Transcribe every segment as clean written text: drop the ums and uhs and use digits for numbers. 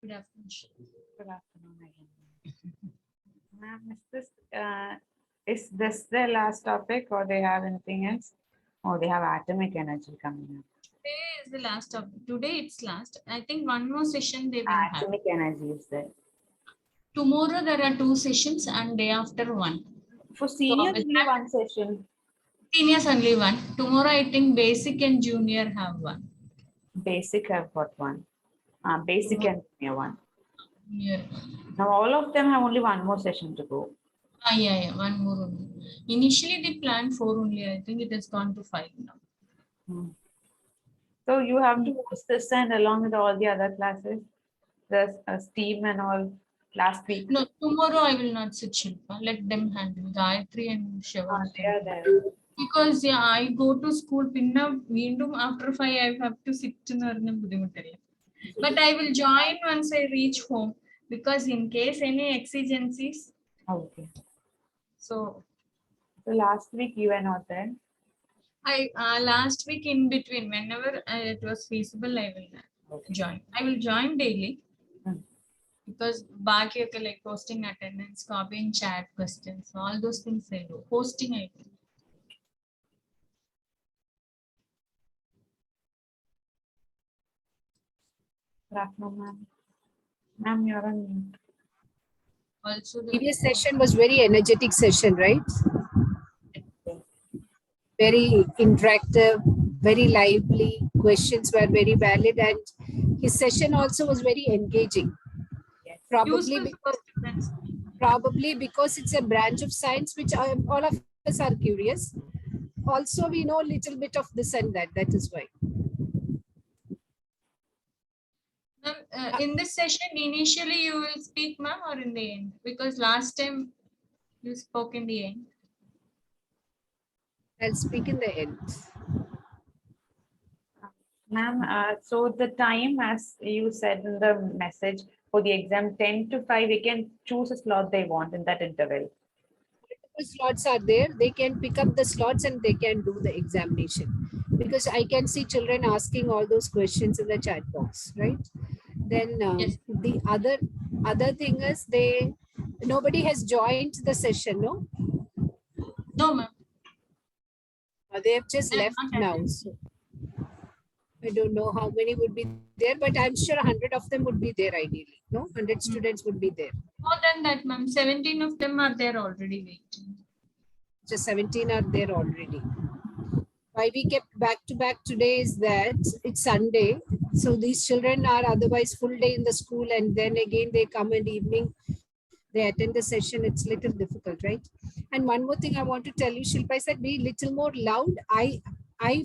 Good afternoon. Good afternoon again. Ma'am, is this the last topic or they have anything else? Or they have atomic energy coming up? Today is the last topic. Today it's last. I think one more session they will have. Atomic energy is there. Tomorrow there are 2 sessions and day after one. For So seniors, with only that, one session. seniors only one. Tomorrow I think basic and junior have one. Basic, I've got one. Basic Tomorrow, and junior one. junior. Now all of them have only one more session to go. Yeah, one more only. Initially they planned 4 only. I think it has gone to 5 now. Hmm. So you have to host this and along with all the other classes, the STEAM and all last week. No, tomorrow I will not sit Shilpa. Let them handle Gayatri and Shiva. They are there. Because yeah, I go to school. Pinna വീണ്ടും after 5 I have to sit എന്ന് പറഞ്ഞ ബുദ്ധിമുട്ടല്ലേ. But I will join once I reach home because in case any exigencies. Okay. So last week you were not there. I last week in between whenever it was feasible I will join. I will join daily. Because ബാക്കിയൊക്കെ like posting attendance, copying chat questions, all those things I do. Hosting I do. Ma'am. Ma'am, you're on mute. Also the Previous session was very energetic session, right? Very interactive, very lively. Questions were very valid, and his session also was very engaging. Yes. Probably because it's a branch of science which all of us are curious. Also, we know a little bit of this and that. That is why. In this session, initially you will speak, ma'am, or in the end? Because last time you spoke in the end. I'll speak in the end. Ma'am, so the time, as you said in the message, for the exam 10 to 5, they can choose a slot they want in that interval. Multiple slots are there. They can pick up the slots and they can do the examination. Because I can see children asking all those questions in the chat box, right? Then Yes. the other thing is nobody has joined the session, no? No, ma'am. They have just left now. So I don't know how many would be there, but I'm sure 100 of them would be there ideally. No, 100 students would be there. More than that, ma'am. 17 of them are there already waiting. Just 17 are there already. Why we kept back to back today is that it's Sunday. So these children are otherwise full day in the school, and then again they come in the evening, they attend the session. It's little difficult, right? And one more thing I want to tell you, Shilpa, said be little more loud. I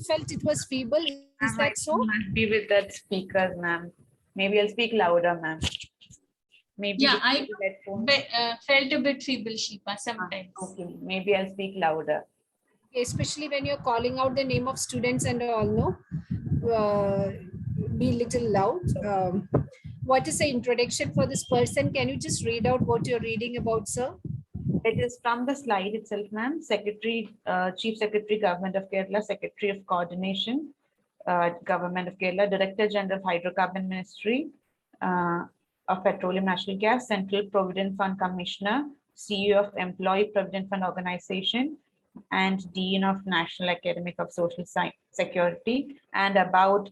felt it was feeble. Is that so? Must be with that speakers, ma'am. Maybe I'll speak louder, ma'am. Maybe yeah, I felt a bit feeble, Shilpa, sometimes. Okay, maybe I'll speak louder. Especially when you're calling out the name of students and all, no? Be little loud. What is the introduction for this person? Can you just read out what you're reading about, sir? It is from the slide itself, ma'am. Secretary, Chief Secretary, Government of Kerala, Secretary of Coordination, Government of Kerala, Director General of Hydrocarbon Ministry of Petroleum Natural Gas, Central Provident Fund Commissioner, CEO of Employee Provident Fund Organization, and Dean of National Academy of Social Security. And about,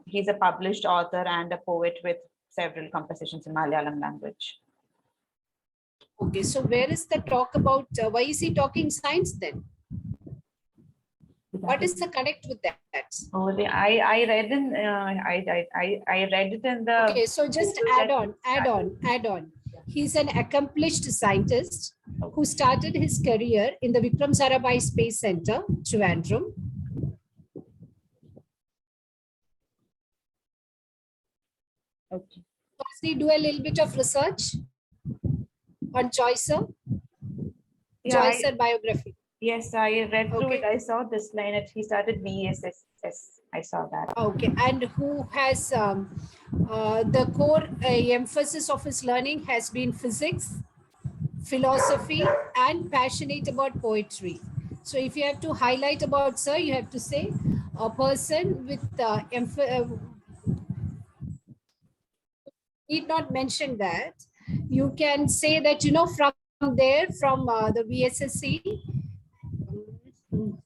he's a published author and a poet with several compositions in Malayalam language. Okay, so where is the talk about, why is he talking science then? What is the connect with that? Oh, I read in I read it in the. Okay, so just add on. He's an accomplished scientist who started his career in the Vikram Sarabhai Space Center, Trivandrum. Okay. Firstly, do a little bit of research on Joycer. Yeah, Joycer biography. Yes, I read through it. I saw this line that he started VSS. I saw that. Okay, and who has the core emphasis of his learning has been physics, philosophy, and passionate about poetry. So if you have to highlight about, sir, you have to say a person with need not mention that. You can say that, from there, from the VSSC.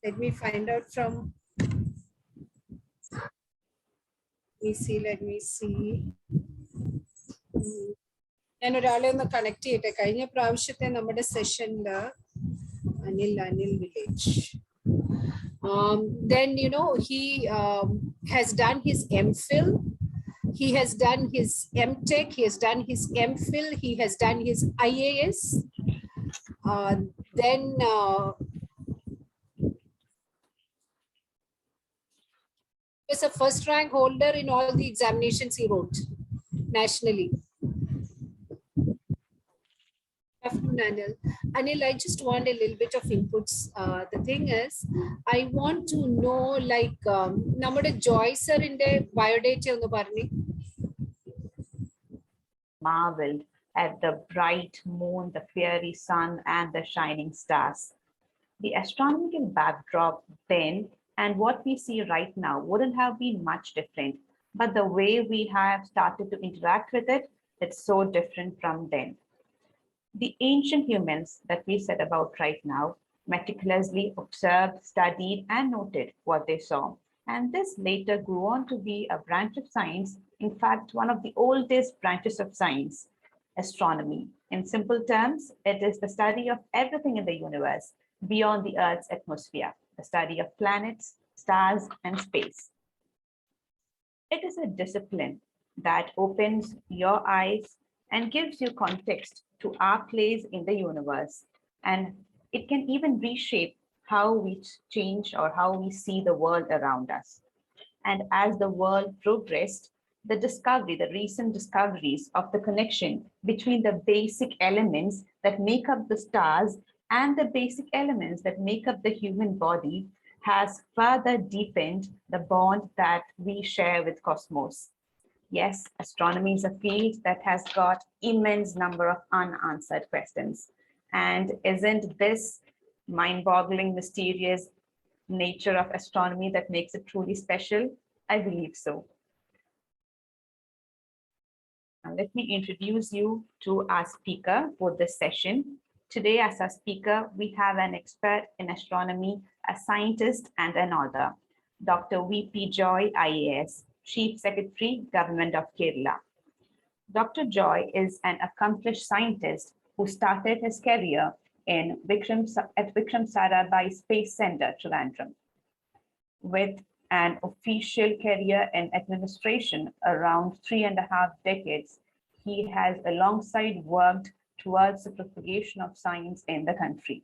Let me find out from. Let me see. ഞാൻ ഒരാളെ ഒന്ന് connect ചെയ്യട്ടെ. കഴിഞ്ഞ പ്രാവശ്യത്തെ നമ്മുടെ സെഷനില് Anil village. Then he has done his MPhil. He has done his MTech. He has done his MPhil. He has done his IAS. Then he was a first rank holder in all the examinations he wrote nationally. Afternoon, Anil. Anil, I just want a little bit of inputs. The thing is, I want to know, like, നമ്മുടെ ജോയ് സാറിന്റെ biodata ഒന്ന് പറഞ്ഞു. Marveled at the bright moon, the fiery sun, and the shining stars. The astronomical backdrop then and what we see right now wouldn't have been much different, but the way we have started to interact with it, it's so different from then. The ancient humans that we said about right now meticulously observed, studied, and noted what they saw. And this later grew on to be a branch of science, in fact, one of the oldest branches of science, astronomy. In simple terms, it is the study of everything in the universe beyond the Earth's atmosphere, the study of planets, stars, and space. It is a discipline that opens your eyes and gives you context to our place in the universe. And it can even reshape how we change or how we see the world around us. And as the world progressed, the recent discoveries of the connection between the basic elements that make up the stars and the basic elements that make up the human body has further deepened the bond that we share with cosmos. Yes, astronomy is a field that has got immense number of unanswered questions. And isn't this mind-boggling, mysterious nature of astronomy that makes it truly special? I believe so. Now, let me introduce you to our speaker for this session. Today, as our speaker, we have an expert in astronomy, a scientist and an author, Dr. V.P. Joy, IAS, Chief Secretary, Government of Kerala. Dr. Joy is an accomplished scientist who started his career at Vikram Sarabhai Space Center, Trivandrum. With an official career in administration around 3.5 decades, he has alongside worked towards the propagation of science in the country.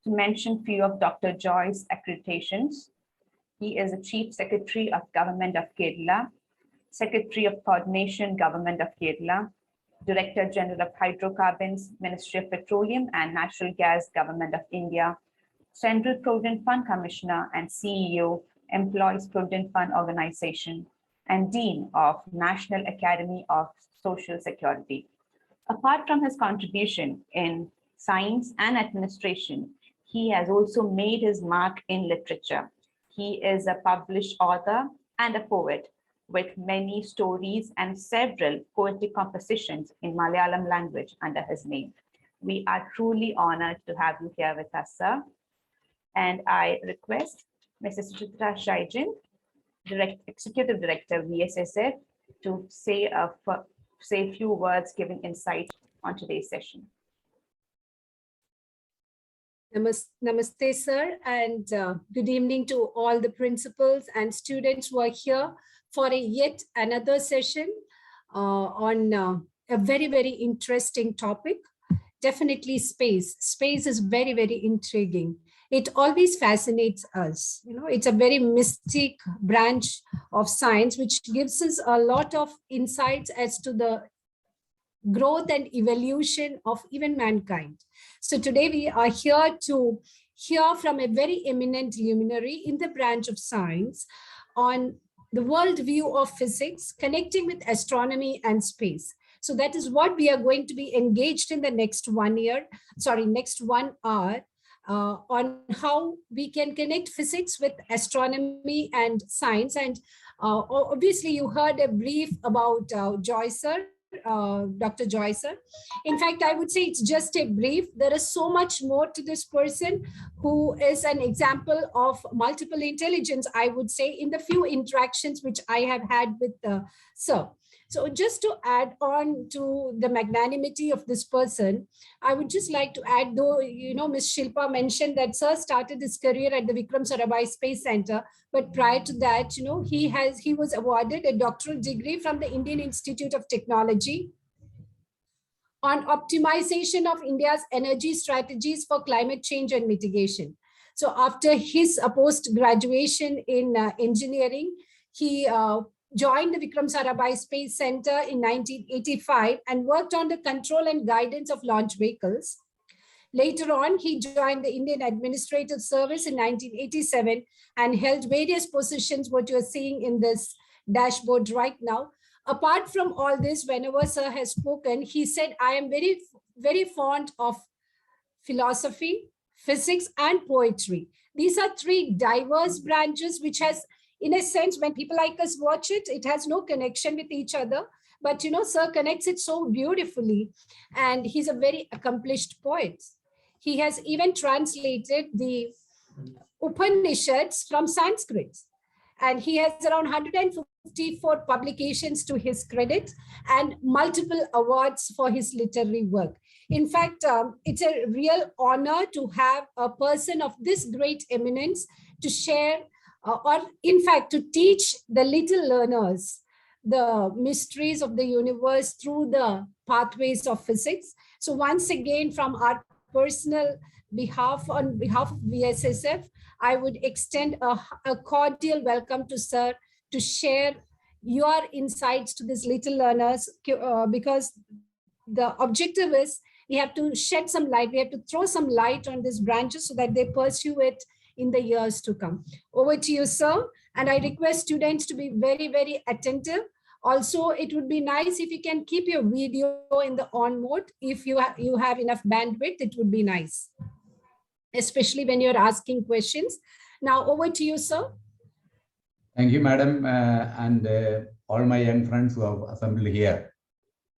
To mention few of Dr. Joy's accreditations, he is the Chief Secretary of Government of Kerala, Secretary of Coordination, Government of Kerala, Director General of Hydrocarbons, Ministry of Petroleum and Natural Gas, Government of India, Central Provident Fund Commissioner and CEO, Employees Provident Fund Organization, and Dean of National Academy of Social Security. Apart from his contribution in science and administration, he has also made his mark in literature. He is a published author and a poet with many stories and several poetic compositions in Malayalam language under his name. We are truly honored to have you here with us, sir. And I request Mrs. Chitra Shaijan, Executive Director, VSSF, to say a few words giving insight on today's session. Namaste, sir, and good evening to all the principals and students who are here for yet another session on a very, very interesting topic. Definitely space. Space is very, very intriguing. It always fascinates us. It's a very mystic branch of science, which gives us a lot of insights as to the growth and evolution of even mankind. So today we are here to hear from a very eminent luminary in the branch of science on the world view of physics, connecting with astronomy and space. So that is what we are going to be engaged in the next 1 hour. on how we can connect physics with astronomy and science. And obviously, you heard a brief about Dr. Joy sir. In fact, I would say it's just a brief. There is so much more to this person, who is an example of multiple intelligence, I would say, in the few interactions which I have had with sir. So just to add on to the magnanimity of this person, I would just like to add, though, Ms. Shilpa mentioned that sir started his career at the Vikram Sarabhai Space Center, but prior to that, he was awarded a doctoral degree from the Indian Institute of Technology on optimization of India's energy strategies for climate change and mitigation. So after his post-graduation in engineering, he joined the Vikram Sarabhai Space Center in 1985 and worked on the control and guidance of launch vehicles. Later on, he joined the Indian Administrative Service in 1987 and held various positions, what you're seeing in this dashboard right now. Apart from all this, whenever sir has spoken, he said, I am very, very fond of philosophy, physics, and poetry. These are three diverse branches which has, in a sense, when people like us watch it, it has no connection with each other. But, sir connects it so beautifully. And he's a very accomplished poet. He has even translated the Upanishads from Sanskrit. And he has around 154 publications to his credit and multiple awards for his literary work. In fact, it's a real honor to have a person of this great eminence to share, or in fact, to teach the little learners the mysteries of the universe through the pathways of physics. So once again, from our personal behalf, on behalf of VSSF, I would extend a cordial welcome to sir to share your insights to these little learners, because the objective is we have to shed some light, we have to throw some light on these branches so that they pursue it in the years to come. Over to you, sir. And I request students to be very, very attentive. Also, it would be nice if you can keep your video in the on mode. If you have enough bandwidth, it would be nice, especially when you're asking questions. Now, over to you, sir. Thank you, madam, and all my young friends who have assembled here.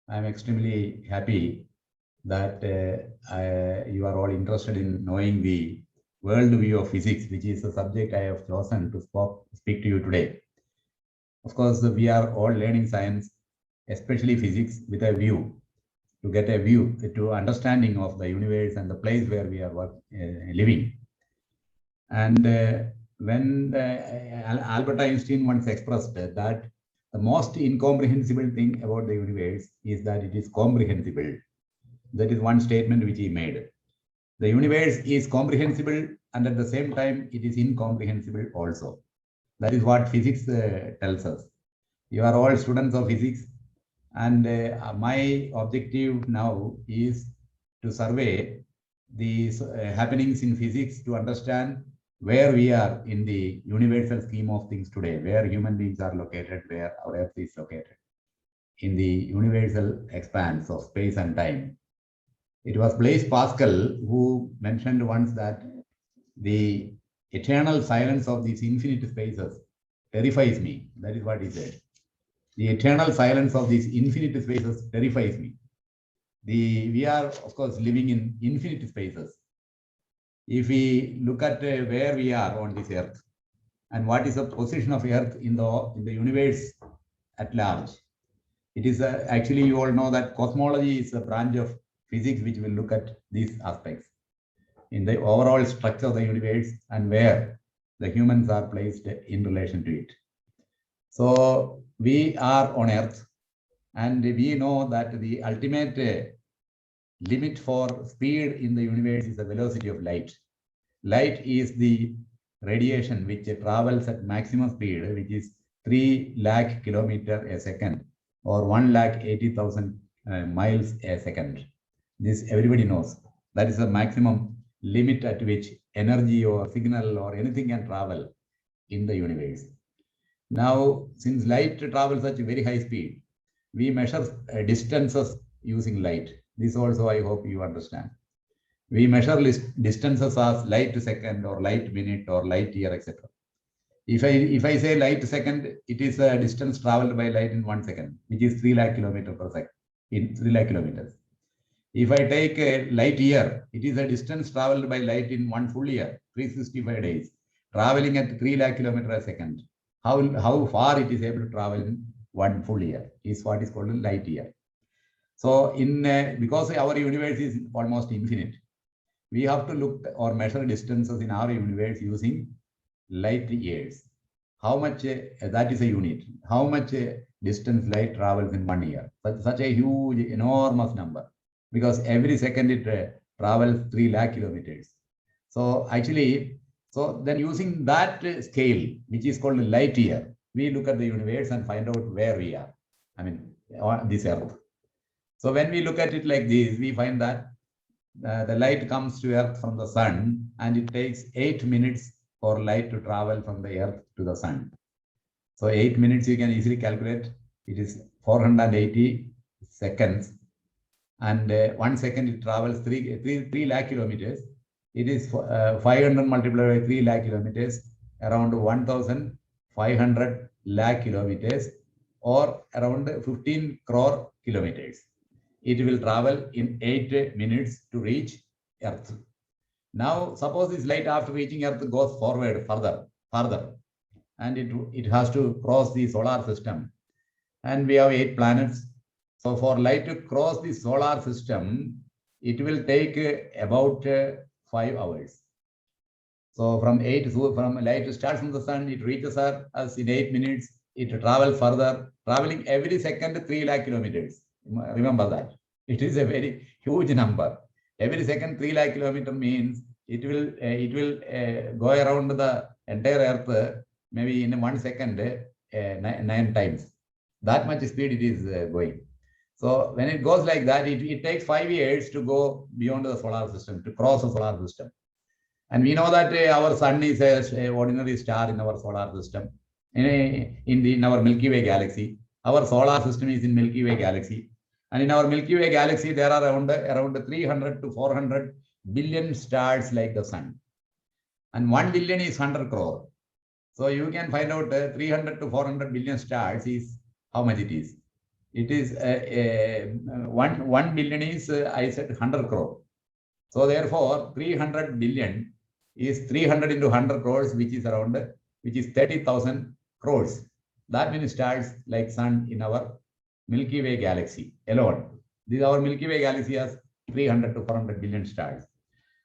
I'm extremely happy that you are all interested in knowing the world view of physics, which is the subject I have chosen to speak to you today. Of course, we are all learning science, especially physics, with a view, to get a view, to understanding of the universe and the place where we are living. And when Albert Einstein once expressed that the most incomprehensible thing about the universe is that it is comprehensible. That is one statement which he made. The universe is comprehensible, and at the same time, it is incomprehensible also. That is what physics tells us. You are all students of physics, and my objective now is to survey the happenings in physics to understand where we are in the universal scheme of things today, where human beings are located, where our Earth is located, in the universal expanse of space and time. It was Blaise Pascal who mentioned once that the eternal silence of these infinite spaces terrifies me. That is what he said. The eternal silence of these infinite spaces terrifies me. We are, of course, living in infinite spaces. If we look at where we are on this earth and what is the position of earth in the universe at large, it is actually, you all know that cosmology is a branch of physics which will look at these aspects in the overall structure of the universe and where the humans are placed in relation to it. So we are on earth, and we know that the ultimate limit for speed in the universe is the velocity of light. Light is the radiation which travels at maximum speed, which is 3 lakh kilometers a second or 1,80,000 miles a second. This everybody knows. That is the maximum limit at which energy or signal or anything can travel in the universe. Now, since light travels at a very high speed, we measure distances using light. This also I hope you understand. We measure distances as light second or light minute or light year, etc. If I say light second, it is a distance traveled by light in 1 second, which is 3 lakh kilometers per second, in 3 lakh kilometers. If I take a light year, it is a distance traveled by light in 1 full year, 365 days, traveling at 3 lakh kilometers a second. How far it is able to travel in 1 full year is what is called a light year. So because our universe is almost infinite, we have to look or measure distances in our universe using light years. How much, that is a unit. How much distance light travels in 1 year? Such a huge, enormous number, because every second it travels 3 lakh kilometers. So actually, so then using that scale, which is called light year, we look at the universe and find out where we are. I mean, on this earth. So when we look at it like this, we find that the light comes to earth from the sun, and it takes 8 minutes for light to travel from the earth to the sun. So 8 minutes you can easily calculate. It is 480 seconds, and 1 second it travels 3 lakh kilometers. It is 500 multiplied by 3 lakh kilometers, around 1,500 lakh kilometers, or around 15 crore kilometers. It will travel in 8 minutes to reach Earth. Now, suppose this light after reaching Earth goes forward further, and it has to cross the solar system. And we have 8 planets. So for light to cross the solar system, it will take about 5 hours. So from light starts from the sun, it reaches us in 8 minutes. It travels further, traveling every second 3 lakh kilometers. Remember that. It is a very huge number. Every second 3 lakh kilometers means it will go around the entire Earth maybe in 1 second 9 times. That much speed it is going. So when it goes like that, it takes 5 years to go beyond the solar system, to cross the solar system. And we know that our sun is an ordinary star in our solar system, in our Milky Way galaxy. Our solar system is in Milky Way galaxy. And in our Milky Way galaxy, there are around 300 to 400 billion stars like the sun. And 1 billion is 100 crore. So you can find out 300 to 400 billion stars is how much it is. It is 1 billion is, I said, 100 crore. So therefore, 300 billion is 300 into 100 crores, which is 30,000 crores. That means stars like sun in our Milky Way galaxy alone. Our Milky Way galaxy has 300 to 400 billion stars.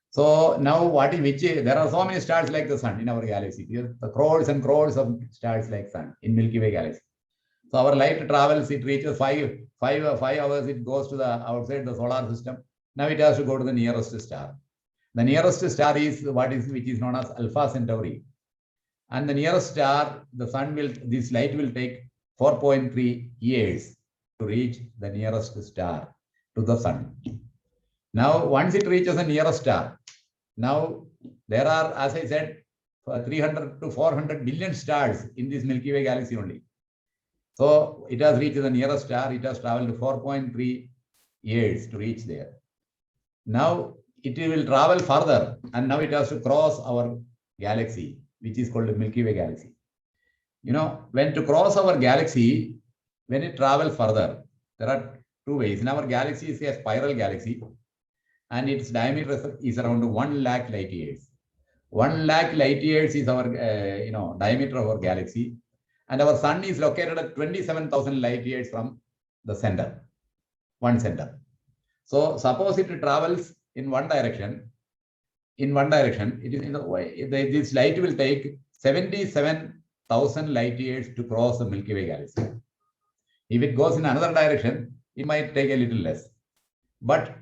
So now there are so many stars like the sun in our galaxy. The crores and crores of stars like sun in Milky Way galaxy. So our light travels, it reaches 5 hours, it goes to the outside the solar system. Now it has to go to the nearest star. The nearest star is which is known as Alpha Centauri. And the nearest star, this light will take 4.3 years to reach the nearest star to the sun. Now, once it reaches the nearest star, now there are, as I said, 300 to 400 billion stars in this Milky Way galaxy only. So it has reached the nearest star. It has traveled 4.3 years to reach there. Now it will travel further, and now it has to cross our galaxy, which is called the Milky Way galaxy. When to cross our galaxy, when it travels further, there are 2 ways. In our galaxy is a spiral galaxy, and its diameter is around 1 lakh light years. 1 lakh light years is our diameter of our galaxy, and our sun is located at 27,000 light years from the center, one center. So suppose it travels in one direction. It is in the way this light will take 77,000 light years to cross the Milky Way galaxy. If it goes in another direction, it might take a little less. But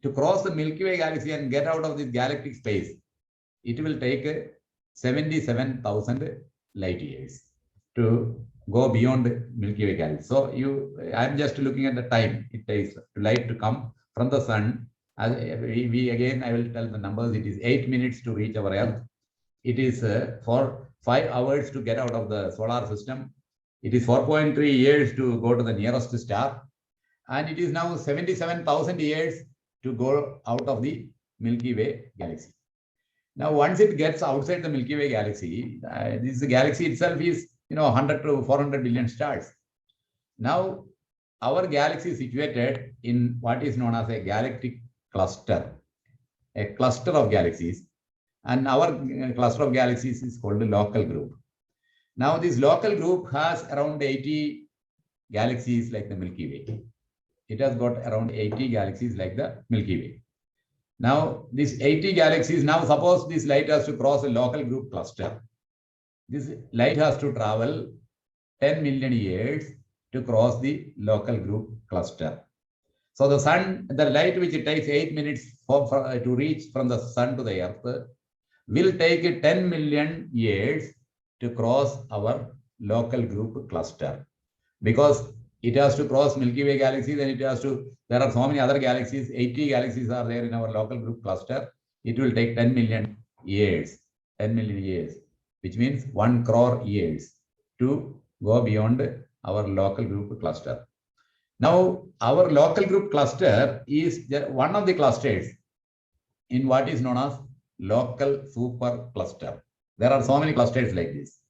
to cross the Milky Way galaxy and get out of this galactic space, it will take 77,000 light years to go beyond the Milky Way galaxy. So I'm just looking at the time it takes light to come from the sun. I will tell the numbers. It is 8 minutes to reach our Earth. It is for 5 hours to get out of the solar system. It is 4.3 years to go to the nearest star. And it is now 77,000 years to go out of the Milky Way galaxy. Now, once it gets outside the Milky Way galaxy, this galaxy itself is 100 to 400 billion stars. Now, our galaxy is situated in what is known as a galactic cluster, a cluster of galaxies, and our cluster of galaxies is called the local group. Now, this local group has around 80 galaxies like the Milky Way. It has got around 80 galaxies like the Milky Way. Now, these 80 galaxies, now suppose this light has to cross a local group cluster. This light has to travel 10 million years to cross the local group cluster. So the sun, the light which it takes 8 minutes to reach from the sun to the earth will take 10 million years to cross our local group cluster, because it has to cross Milky Way galaxy, then it has to, there are so many other galaxies, 80 galaxies are there in our local group cluster. It will take 10 million years, 10 million years, which means 1 crore years to go beyond our local group cluster. Now, our local group cluster is one of the clusters in what is known as local super cluster. There are so many clusters like this.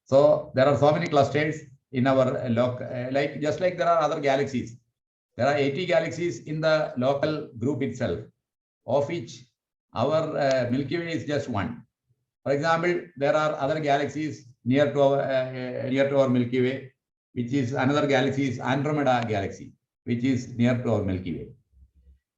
So there are so many clusters in our like just like there are other galaxies. There are 80 galaxies in the local group itself, of which our Milky Way is just one. For example, there are other galaxies near to our Milky Way, which is another galaxy is Andromeda galaxy, which is near to our Milky Way.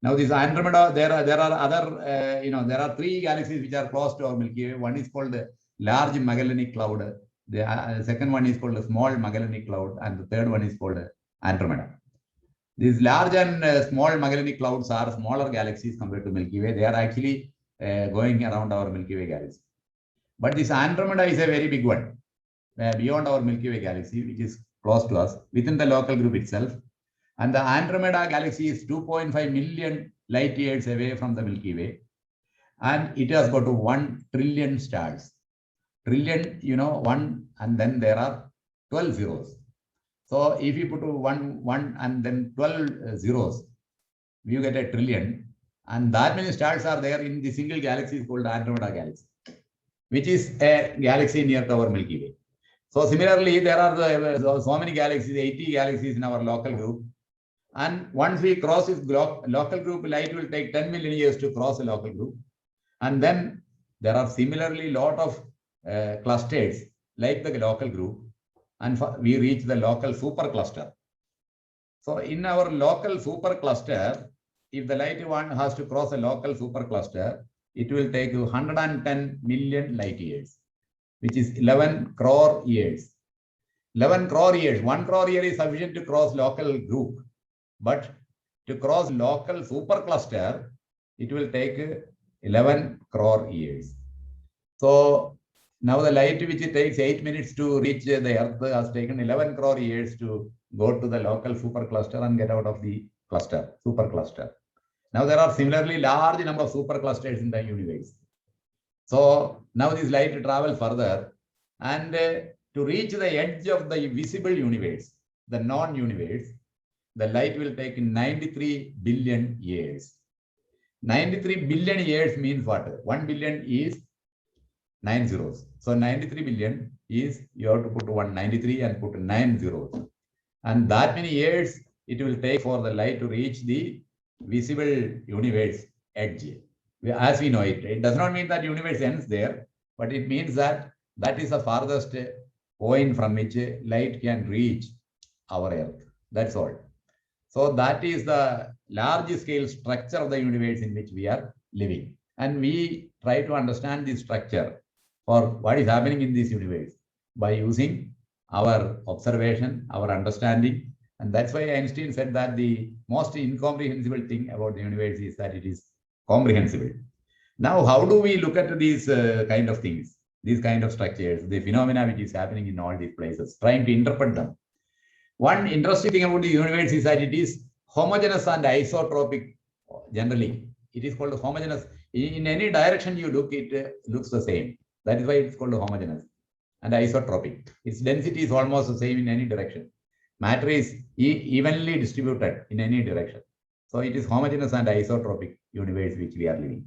Now, this Andromeda, there are other, there are 3 galaxies which are close to our Milky Way. One is called the Large Magellanic Cloud. The second one is called the Small Magellanic Cloud, and the third one is called Andromeda. These large and small Magellanic Clouds are smaller galaxies compared to Milky Way. They are actually going around our Milky Way galaxy. But this Andromeda is a very big one, beyond our Milky Way galaxy, which is close to us within the local group itself. And the Andromeda galaxy is 2.5 million light years away from the Milky Way. And it has got 1 trillion stars. Trillion, 1, and then there are 12 zeros. So if you put 1 and then 12 zeros, you get a trillion. And that many stars are there in the single galaxy called Andromeda galaxy, which is a galaxy near to our Milky Way. So similarly, there are so many galaxies, 80 galaxies in our local group. And once we cross this local group, light will take 10 million years to cross a local group. And then there are similarly lot of clusters like the local group, and we reach the local supercluster. So in our local supercluster, if the light one has to cross a local supercluster, it will take 110 million light years, which is 11 crore years. 11 crore years, 1 crore year is sufficient to cross local group. But to cross local supercluster, it will take 11 crore years. So now the light which it takes 8 minutes to reach the Earth has taken 11 crore years to go to the local supercluster and get out of the cluster, supercluster. Now there are similarly large number of superclusters in the universe. So now this light travel further, and to reach the edge of the visible universe, the non-universe, the light will take 93 billion years. 93 billion years means what? 1 billion is 9 zeros. So 93 billion is, you have to put 193 and put 9 zeros. And that many years it will take for the light to reach the visible universe edge. As we know it, it does not mean that universe ends there, but it means that that is the farthest point from which light can reach our Earth. That's all. So that is the large scale structure of the universe in which we are living. And we try to understand this structure for what is happening in this universe by using our observation, our understanding. And that's why Einstein said that the most incomprehensible thing about the universe is that it is comprehensible. Now, how do we look at these kind of things, these kind of structures, the phenomena which is happening in all these places, trying to interpret them? One interesting thing about the universe is that it is homogeneous and isotropic. Generally, it is called homogeneous. In any direction you look, it looks the same. That is why it's called homogeneous and isotropic. Its density is almost the same in any direction. Matter is evenly distributed in any direction. So it is homogeneous and isotropic universe which we are living.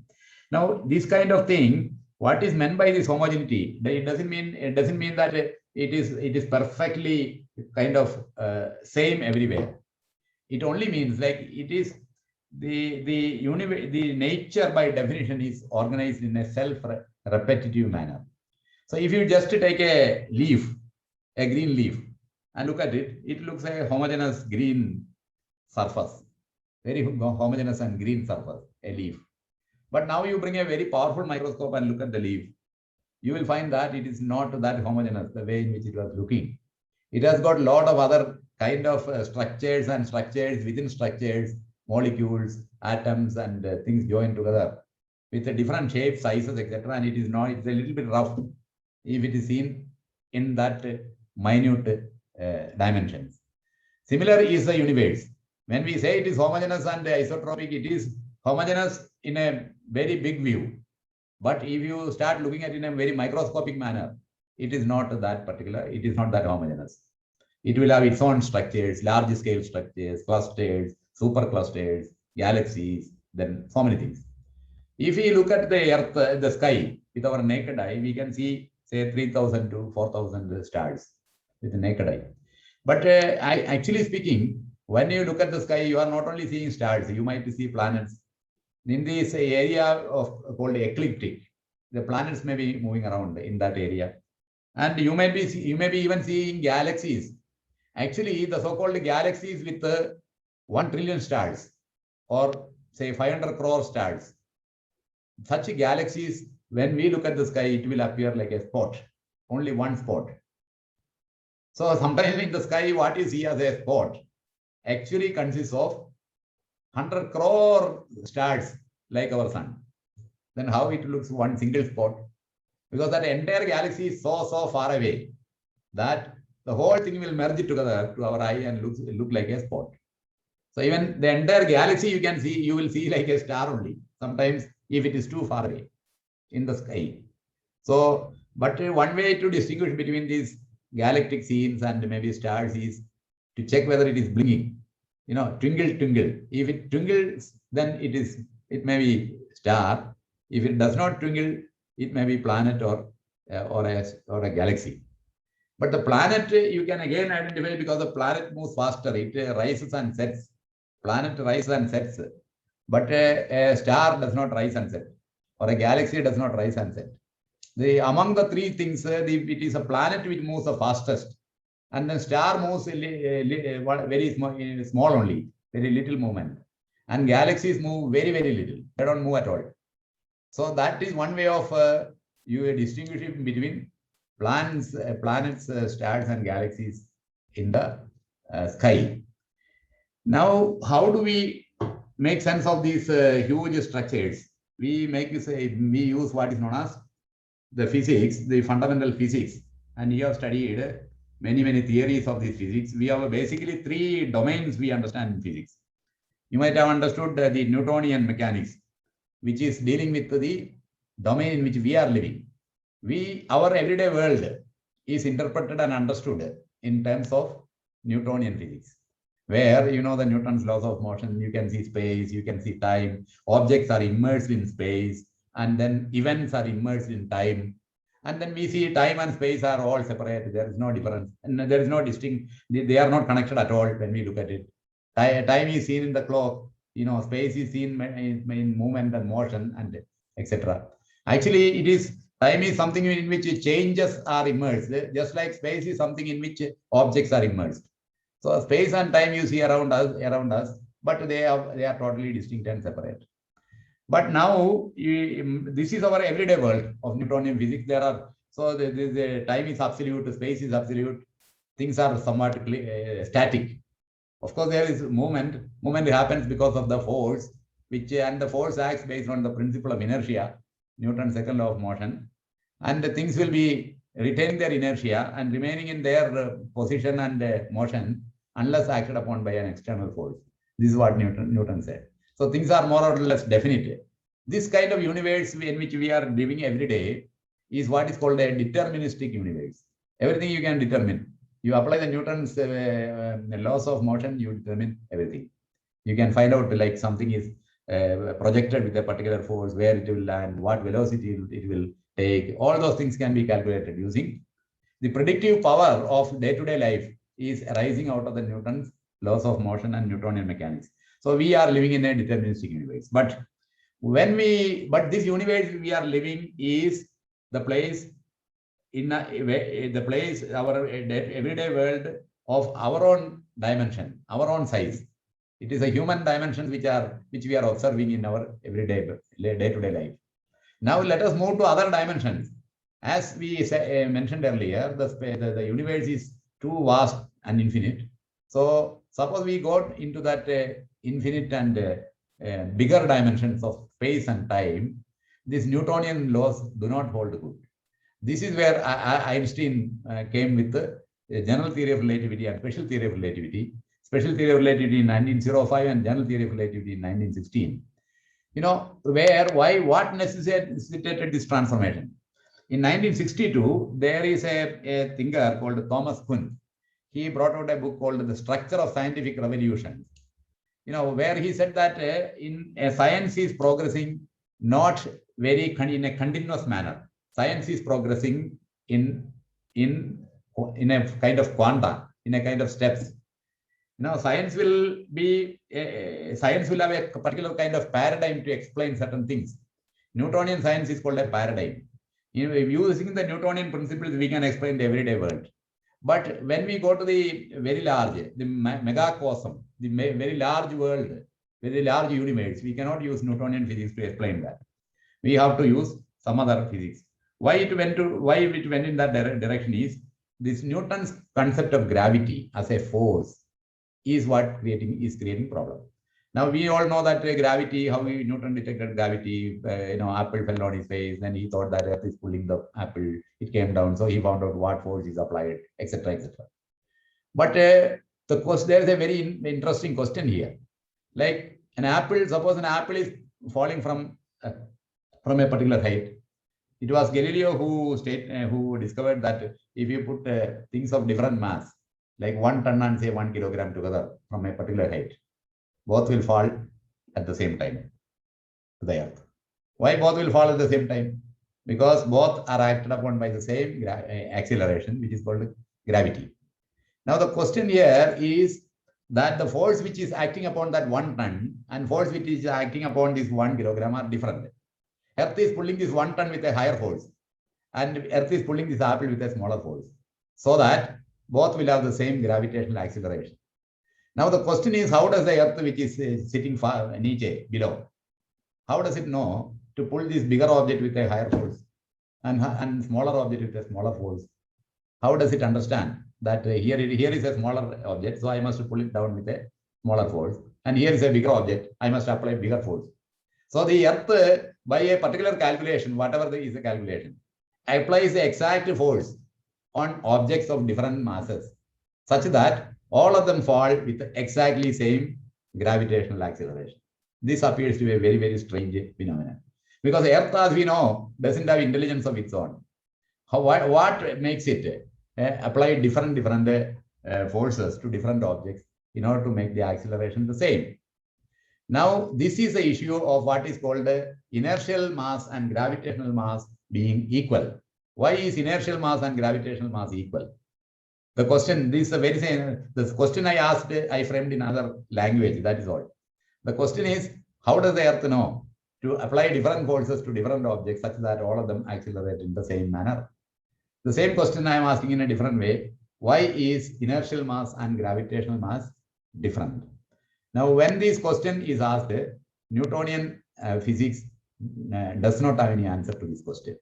Now, this kind of thing, what is meant by this homogeneity? It doesn't mean that it is perfectly kind of same everywhere. It only means like it is the nature by definition is organized in a self-repetitive manner. So if you just take a leaf, a green leaf, and look at it, it looks like a homogeneous green surface, very homogeneous and green surface, a leaf. But now you bring a very powerful microscope and look at the leaf, you will find that it is not that homogeneous the way in which it was looking. It has got a lot of other kind of structures and structures within structures, molecules, atoms, and things joined together with different shapes, sizes, etc. And it is not, it's a little bit rough if it is seen in that minute dimensions. Similar is the universe. When we say it is homogeneous and isotropic, it is homogeneous in a very big view. But if you start looking at it in a very microscopic manner, it is not that particular, it is not that homogeneous. It will have its own structures, large scale structures, clusters, superclusters, galaxies, then so many things. If we look at the earth, the sky with our naked eye, we can see say 3,000 to 4,000 stars with the naked eye. But actually speaking, when you look at the sky, you are not only seeing stars, you might see planets. In this area of called ecliptic, the planets may be moving around in that area. And you may be even seeing galaxies. Actually, the so-called galaxies with 1 trillion stars or say 500 crore stars. Such galaxies, when we look at the sky, it will appear like a spot, only one spot. So sometimes in the sky, what you see as a spot actually consists of 100 crore stars like our sun. Then how it looks one single spot? Because that entire galaxy is so far away that the whole thing will merge together to our eye and look like a spot. So even the entire galaxy you will see like a star only, sometimes if it is too far away in the sky. So, but one way to distinguish between these galactic scenes and maybe stars is to check whether it is blinking. You know, twinkle, twinkle. If it twinkles, then it may be star. If it does not twinkle, it may be planet or a galaxy. But the planet you can again identify because the planet moves faster. It rises and sets. Planet rises and sets. But a star does not rise and set, or a galaxy does not rise and set. Among the three things, it is a planet which moves the fastest. And the star moves very small only, very little movement. And galaxies move very, very little. They don't move at all. So that is one way of you distinguishing between planets, stars, and galaxies in the sky. Now, how do we make sense of these huge structures? We use what is known as the physics, the fundamental physics, and you have studied many theories of this physics. We have basically three domains we understand in physics. You might have understood the Newtonian mechanics, which is dealing with the domain in which we are living. Our everyday world is interpreted and understood in terms of Newtonian physics, where you know the Newton's laws of motion, you can see space, you can see time, objects are immersed in space, and then events are immersed in time. And then we see time and space are all separate. There is no difference. And there is no distinct. They are not connected at all when we look at it. Time is seen in the clock. You know, space is seen in movement and motion and etc. Actually, time is something in which changes are immersed, just like space is something in which objects are immersed. So space and time you see around us, but they are totally distinct and separate. But now, this is our everyday world of Newtonian physics. The time is absolute, space is absolute, things are somewhat static. Of course, there is movement. Movement happens because of the force, and the force acts based on the principle of inertia, Newton's second law of motion. And the things will be retaining their inertia and remaining in their position and motion unless acted upon by an external force. This is what Newton said. So things are more or less definite. This kind of universe in which we are living every day is what is called a deterministic universe. Everything you can determine. You apply the Newton's laws of motion, you determine everything. You can find out like something is projected with a particular force, where it will land, what velocity it will take. All those things can be calculated using the predictive power of day-to-day life is arising out of the Newton's laws of motion and Newtonian mechanics. So we are living in a deterministic universe. But this universe we are living is the place our everyday world of our own dimension, our own size. It is a human dimension which we are observing in our everyday day-to-day life. Now let us move to other dimensions. As we mentioned earlier, the universe is too vast and infinite. So suppose we go into that infinite and bigger dimensions of space and time, these Newtonian laws do not hold good. This is where Einstein came with the general theory of relativity and special theory of relativity. Special theory of relativity in 1905 and general theory of relativity in 1916. What necessitated this transformation? In 1962, there is a thinker called Thomas Kuhn. He brought out a book called The Structure of Scientific Revolution. Where he said that science is progressing not very in a continuous manner. Science is progressing in a kind of quanta, in a kind of steps. Science will have a particular kind of paradigm to explain certain things. Newtonian science is called a paradigm. Using the Newtonian principles, we can explain the everyday world. But when we go to the very large, the megacosm, the very large world, very large universe, we cannot use Newtonian physics to explain that. We have to use some other physics. Why it went in that direction is this Newton's concept of gravity as a force is what creating problem. Now we all know that gravity, how Newton detected gravity. Apple fell on his face, then he thought that Earth is pulling the apple. It came down, so he found out what force is applied, etc., etc. But there is a very interesting question here. Like suppose an apple is falling from a particular height. It was Galileo who discovered that if you put things of different mass, like 1 ton and say 1 kilogram together from a particular height, both will fall at the same time to the earth. Why both will fall at the same time? Because both are acted upon by the same acceleration, which is called gravity. Now the question here is that the force which is acting upon that 1 ton and force which is acting upon this 1 kilogram are different. Earth is pulling this 1 ton with a higher force, and Earth is pulling this apple with a smaller force, so that both will have the same gravitational acceleration. Now the question is, how does the Earth, which is sitting far below, how does it know to pull this bigger object with a higher force and smaller object with a smaller force? How does it understand that here is a smaller object, so I must pull it down with a smaller force, and here is a bigger object, I must apply bigger force? So the Earth, by a particular calculation, whatever is the calculation, applies the exact force on objects of different masses, such that all of them fall with exactly same gravitational acceleration. This appears to be a very, very strange phenomenon, because the Earth, as we know, doesn't have intelligence of its own. What makes it apply different forces to different objects in order to make the acceleration the same? Now, this is the issue of what is called inertial mass and gravitational mass being equal. Why is inertial mass and gravitational mass equal? The question, this question I asked, I framed in other language, that is all. The question is, how does the Earth know to apply different forces to different objects such that all of them accelerate in the same manner? The same question I am asking in a different way. Why is inertial mass and gravitational mass different? Now, when this question is asked, Newtonian physics does not have any answer to this question.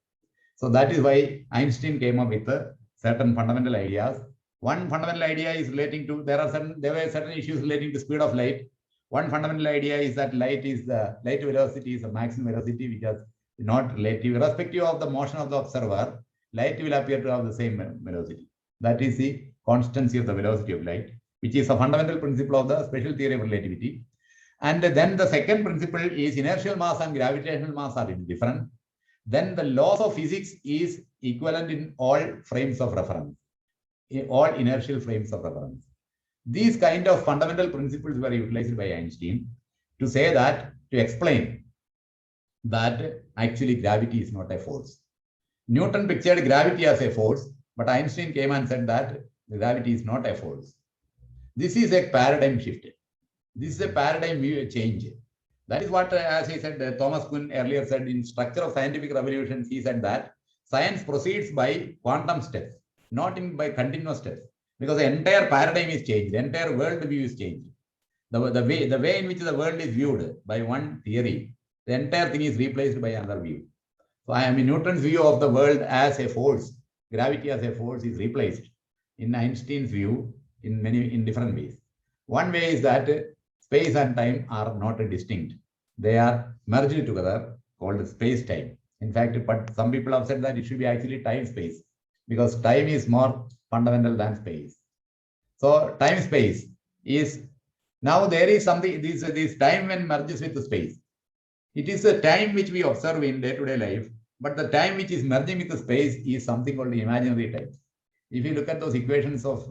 So that is why Einstein came up with certain fundamental ideas. One fundamental idea is relating to, there were certain issues relating to speed of light. One fundamental idea is that light velocity is a maximum velocity which is not relative. Irrespective of the motion of the observer, light will appear to have the same velocity. That is the constancy of the velocity of light, which is a fundamental principle of the special theory of relativity. And then the second principle is inertial mass and gravitational mass are different. Then the laws of physics is equivalent in all frames of reference, in all inertial frames of reference. These kind of fundamental principles were utilized by Einstein to say that, to explain that actually gravity is not a force. Newton pictured gravity as a force, but Einstein came and said that gravity is not a force. This is a paradigm shift. This is a paradigm change. That is what, as I said, Thomas Kuhn earlier said in Structure of Scientific Revolutions, he said that science proceeds by quantum steps, not by continuous steps, because the entire paradigm is changed, the entire world view is changed. The way in which the world is viewed by one theory, the entire thing is replaced by another view. So I mean, Newton's view of the world as a force, gravity as a force, is replaced in Einstein's view in different ways. One way is that space and time are not distinct. They are merged together, called space-time. In fact, but some people have said that it should be actually time-space, because time is more fundamental than space. So time-space is, now there is something, this time when merges with the space. It is a time which we observe in day-to-day life, but the time which is merging with the space is something called imaginary time. If you look at those equations of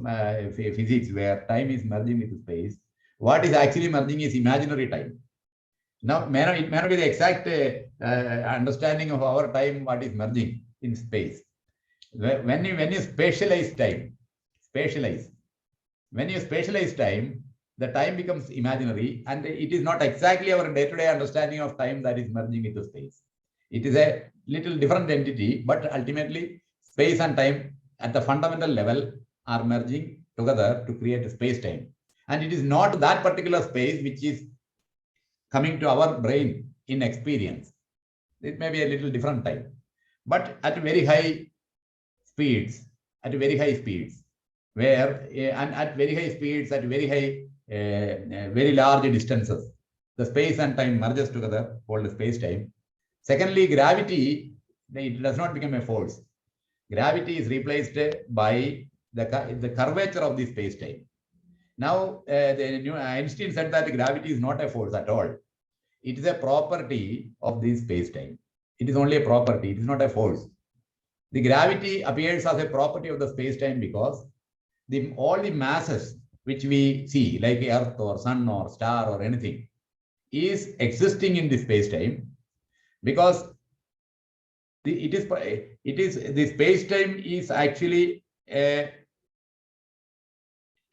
physics where time is merging with space, what is actually merging is imaginary time. Now, it may not be the exact understanding of our time, what is merging in space. When you spatialize time, when you spatialize time, the time becomes imaginary, and it is not exactly our day-to-day understanding of time that is merging with the space. It is a little different entity, but ultimately space and time at the fundamental level are merging together to create a space-time. And it is not that particular space which is coming to our brain in experience. It may be a little different time, but at very high speeds, where and at very high speeds, at very high, very large distances, the space and time merges together, called space-time. Secondly, gravity, it does not become a force. Gravity is replaced by the curvature of the space-time. Now, Einstein said that gravity is not a force at all. It is a property of this space-time. It is only a property. It is not a force. The gravity appears as a property of the space-time because all the masses which we see, like Earth or Sun or star or anything, is existing in the space-time because the space-time is actually a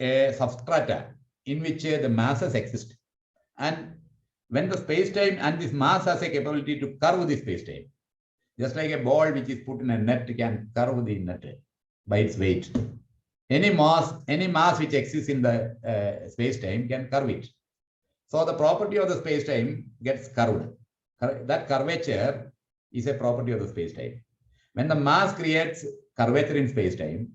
substrata in which the masses exist. And when the space-time and this mass has a capability to curve the space-time, just like a ball which is put in a net can curve the net by its weight. Any mass which exists in the space-time can curve it. So the property of the space-time gets curved. That curvature is a property of the space-time. When the mass creates curvature in space-time,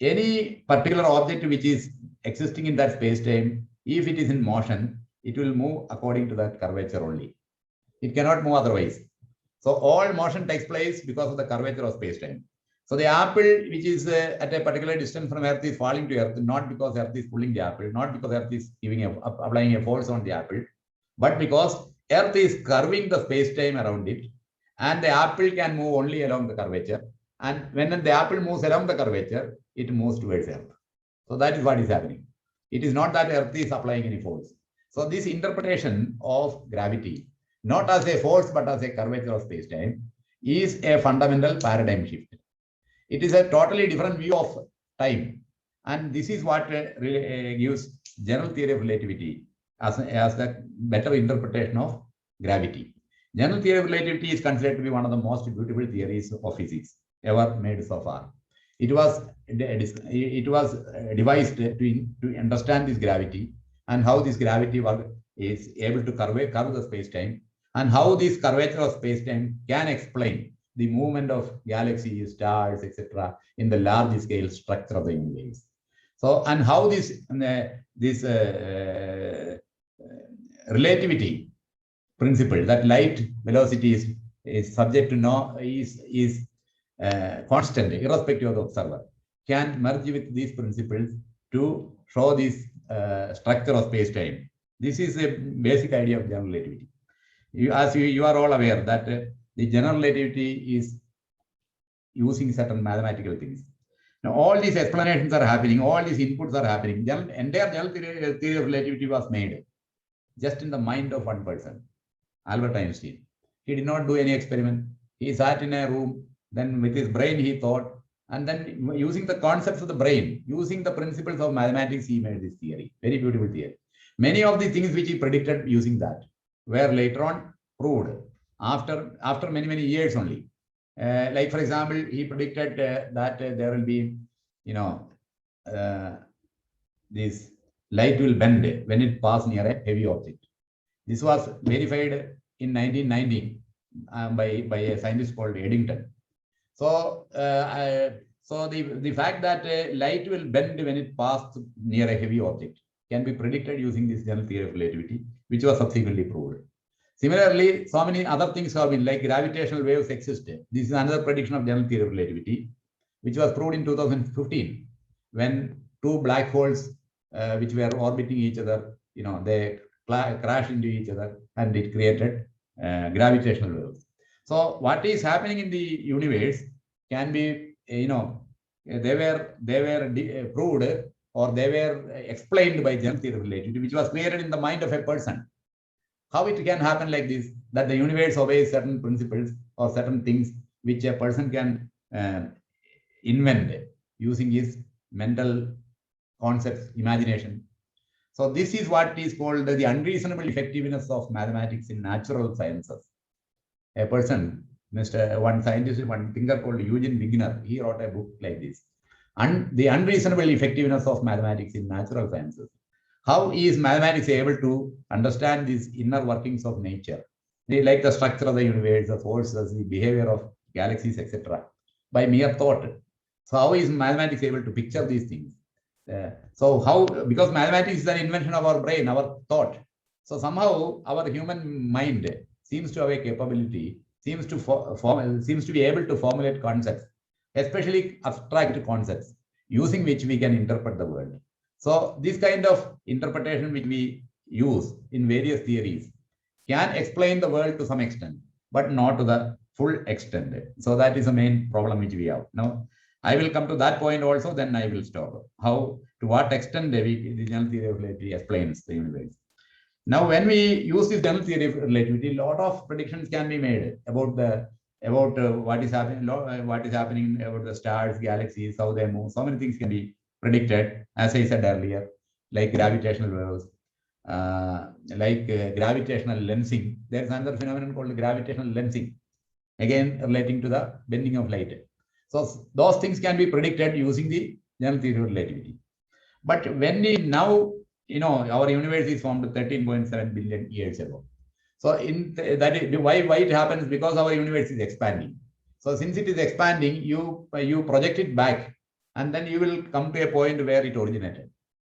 any particular object which is existing in that space-time, if it is in motion, it will move according to that curvature only. It cannot move otherwise. So all motion takes place because of the curvature of space-time. So the apple, which is at a particular distance from Earth, is falling to Earth, not because Earth is pulling the apple, not because Earth is applying a force on the apple, but because Earth is curving the space-time around it, and the apple can move only along the curvature. And when the apple moves along the curvature, it moves towards Earth. So that is what is happening. It is not that Earth is applying any force. So this interpretation of gravity, not as a force, but as a curvature of space-time, is a fundamental paradigm shift. It is a totally different view of time. And this is what gives general theory of relativity as the better interpretation of gravity. General theory of relativity is considered to be one of the most beautiful theories of physics ever made so far. It was devised to understand this gravity and how this gravity is able to curve the space-time, and how this curvature of space-time can explain the movement of galaxies, stars, etc., in the large scale structure of the universe. So, and how this relativity principle, that light velocity is subject to is constant, irrespective of the observer, can merge with these principles to show this structure of space-time. This is a basic idea of general relativity. As you are all aware that the general relativity is using certain mathematical things. Now, all these explanations are happening, all these inputs are happening. Entire general theory of relativity was made just in the mind of one person, Albert Einstein. He did not do any experiment. He sat in a room, then with his brain he thought, and then using the concepts of the brain, using the principles of mathematics, he made this theory. Very beautiful theory. Many of the things which he predicted using that were later on proved after many years only. Like for example, he predicted that there will be, this light will bend when it passes near a heavy object. This was verified in 1919 by a scientist called Eddington. So, the fact that light will bend when it passes near a heavy object can be predicted using this general theory of relativity, which was subsequently proved. Similarly, so many other things have been, like gravitational waves exist. This is another prediction of general theory of relativity, which was proved in 2015 when two black holes which were orbiting each other, they crashed into each other and it created gravitational waves. So what is happening in the universe can be, they were proved or they were explained by general theory of relativity, which was created in the mind of a person. How it can happen like this, that the universe obeys certain principles or certain things which a person can invent using his mental concepts, imagination. So this is what is called the unreasonable effectiveness of mathematics in natural sciences. A person, one scientist, one thinker called Eugene Wigner, he wrote a book like this. And the unreasonable effectiveness of mathematics in natural sciences. How is mathematics able to understand these inner workings of nature, like the structure of the universe, the forces, the behavior of galaxies, etc., by mere thought? So how is mathematics able to picture these things? Because mathematics is an invention of our brain, our thought. So somehow our human mind seems to have a capability, seems to be able to formulate concepts, especially abstract concepts, using which we can interpret the world. So this kind of interpretation which we use in various theories can explain the world to some extent, but not to the full extent. So that is the main problem which we have. Now, I will come to that point also, then I will stop. To what extent the general theory of relativity explains the universe. Now, when we use this general theory of relativity, a lot of predictions can be made about what is happening about the stars, galaxies, how they move. So many things can be predicted, as I said earlier, like gravitational waves, gravitational lensing. There is another phenomenon called gravitational lensing, again relating to the bending of light. So those things can be predicted using the general theory of relativity. But when we now, our universe is formed 13.7 billion years ago. So why it happens? Because our universe is expanding. So since it is expanding, you project it back, and then you will come to a point where it originated.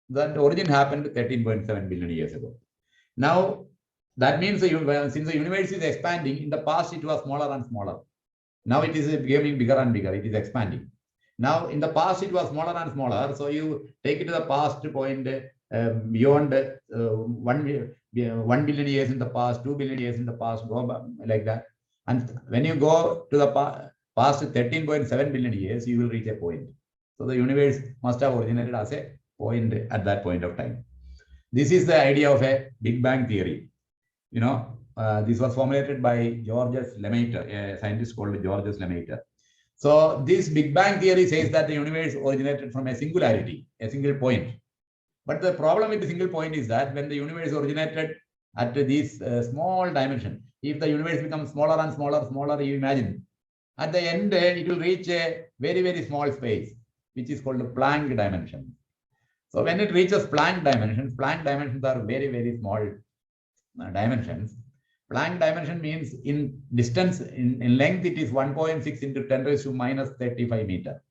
That origin happened 13.7 billion years ago. Now, that means since the universe is expanding, in the past it was smaller and smaller. Now it is becoming bigger and bigger. It is expanding. Now, in the past, it was smaller and smaller. So you take it to the past point beyond 1 billion years in the past, 2 billion years in the past, go like that. And when you go to the past 13.7 billion years, you will reach a point. So the universe must have originated as a point at that point of time. This is the idea of a Big Bang theory. This was formulated by Georges Lemaitre, a scientist called Georges Lemaitre. So this Big Bang theory says that the universe originated from a singularity, a single point. But the problem with the single point is that when the universe originated at these small dimension, if the universe becomes smaller and smaller, you imagine, at the end, it will reach a very small space, which is called the Planck dimension. So when it reaches Planck dimensions are very small dimensions. Planck dimension means in distance, in length, it is 1.6 into 10 raised to minus 35 meter.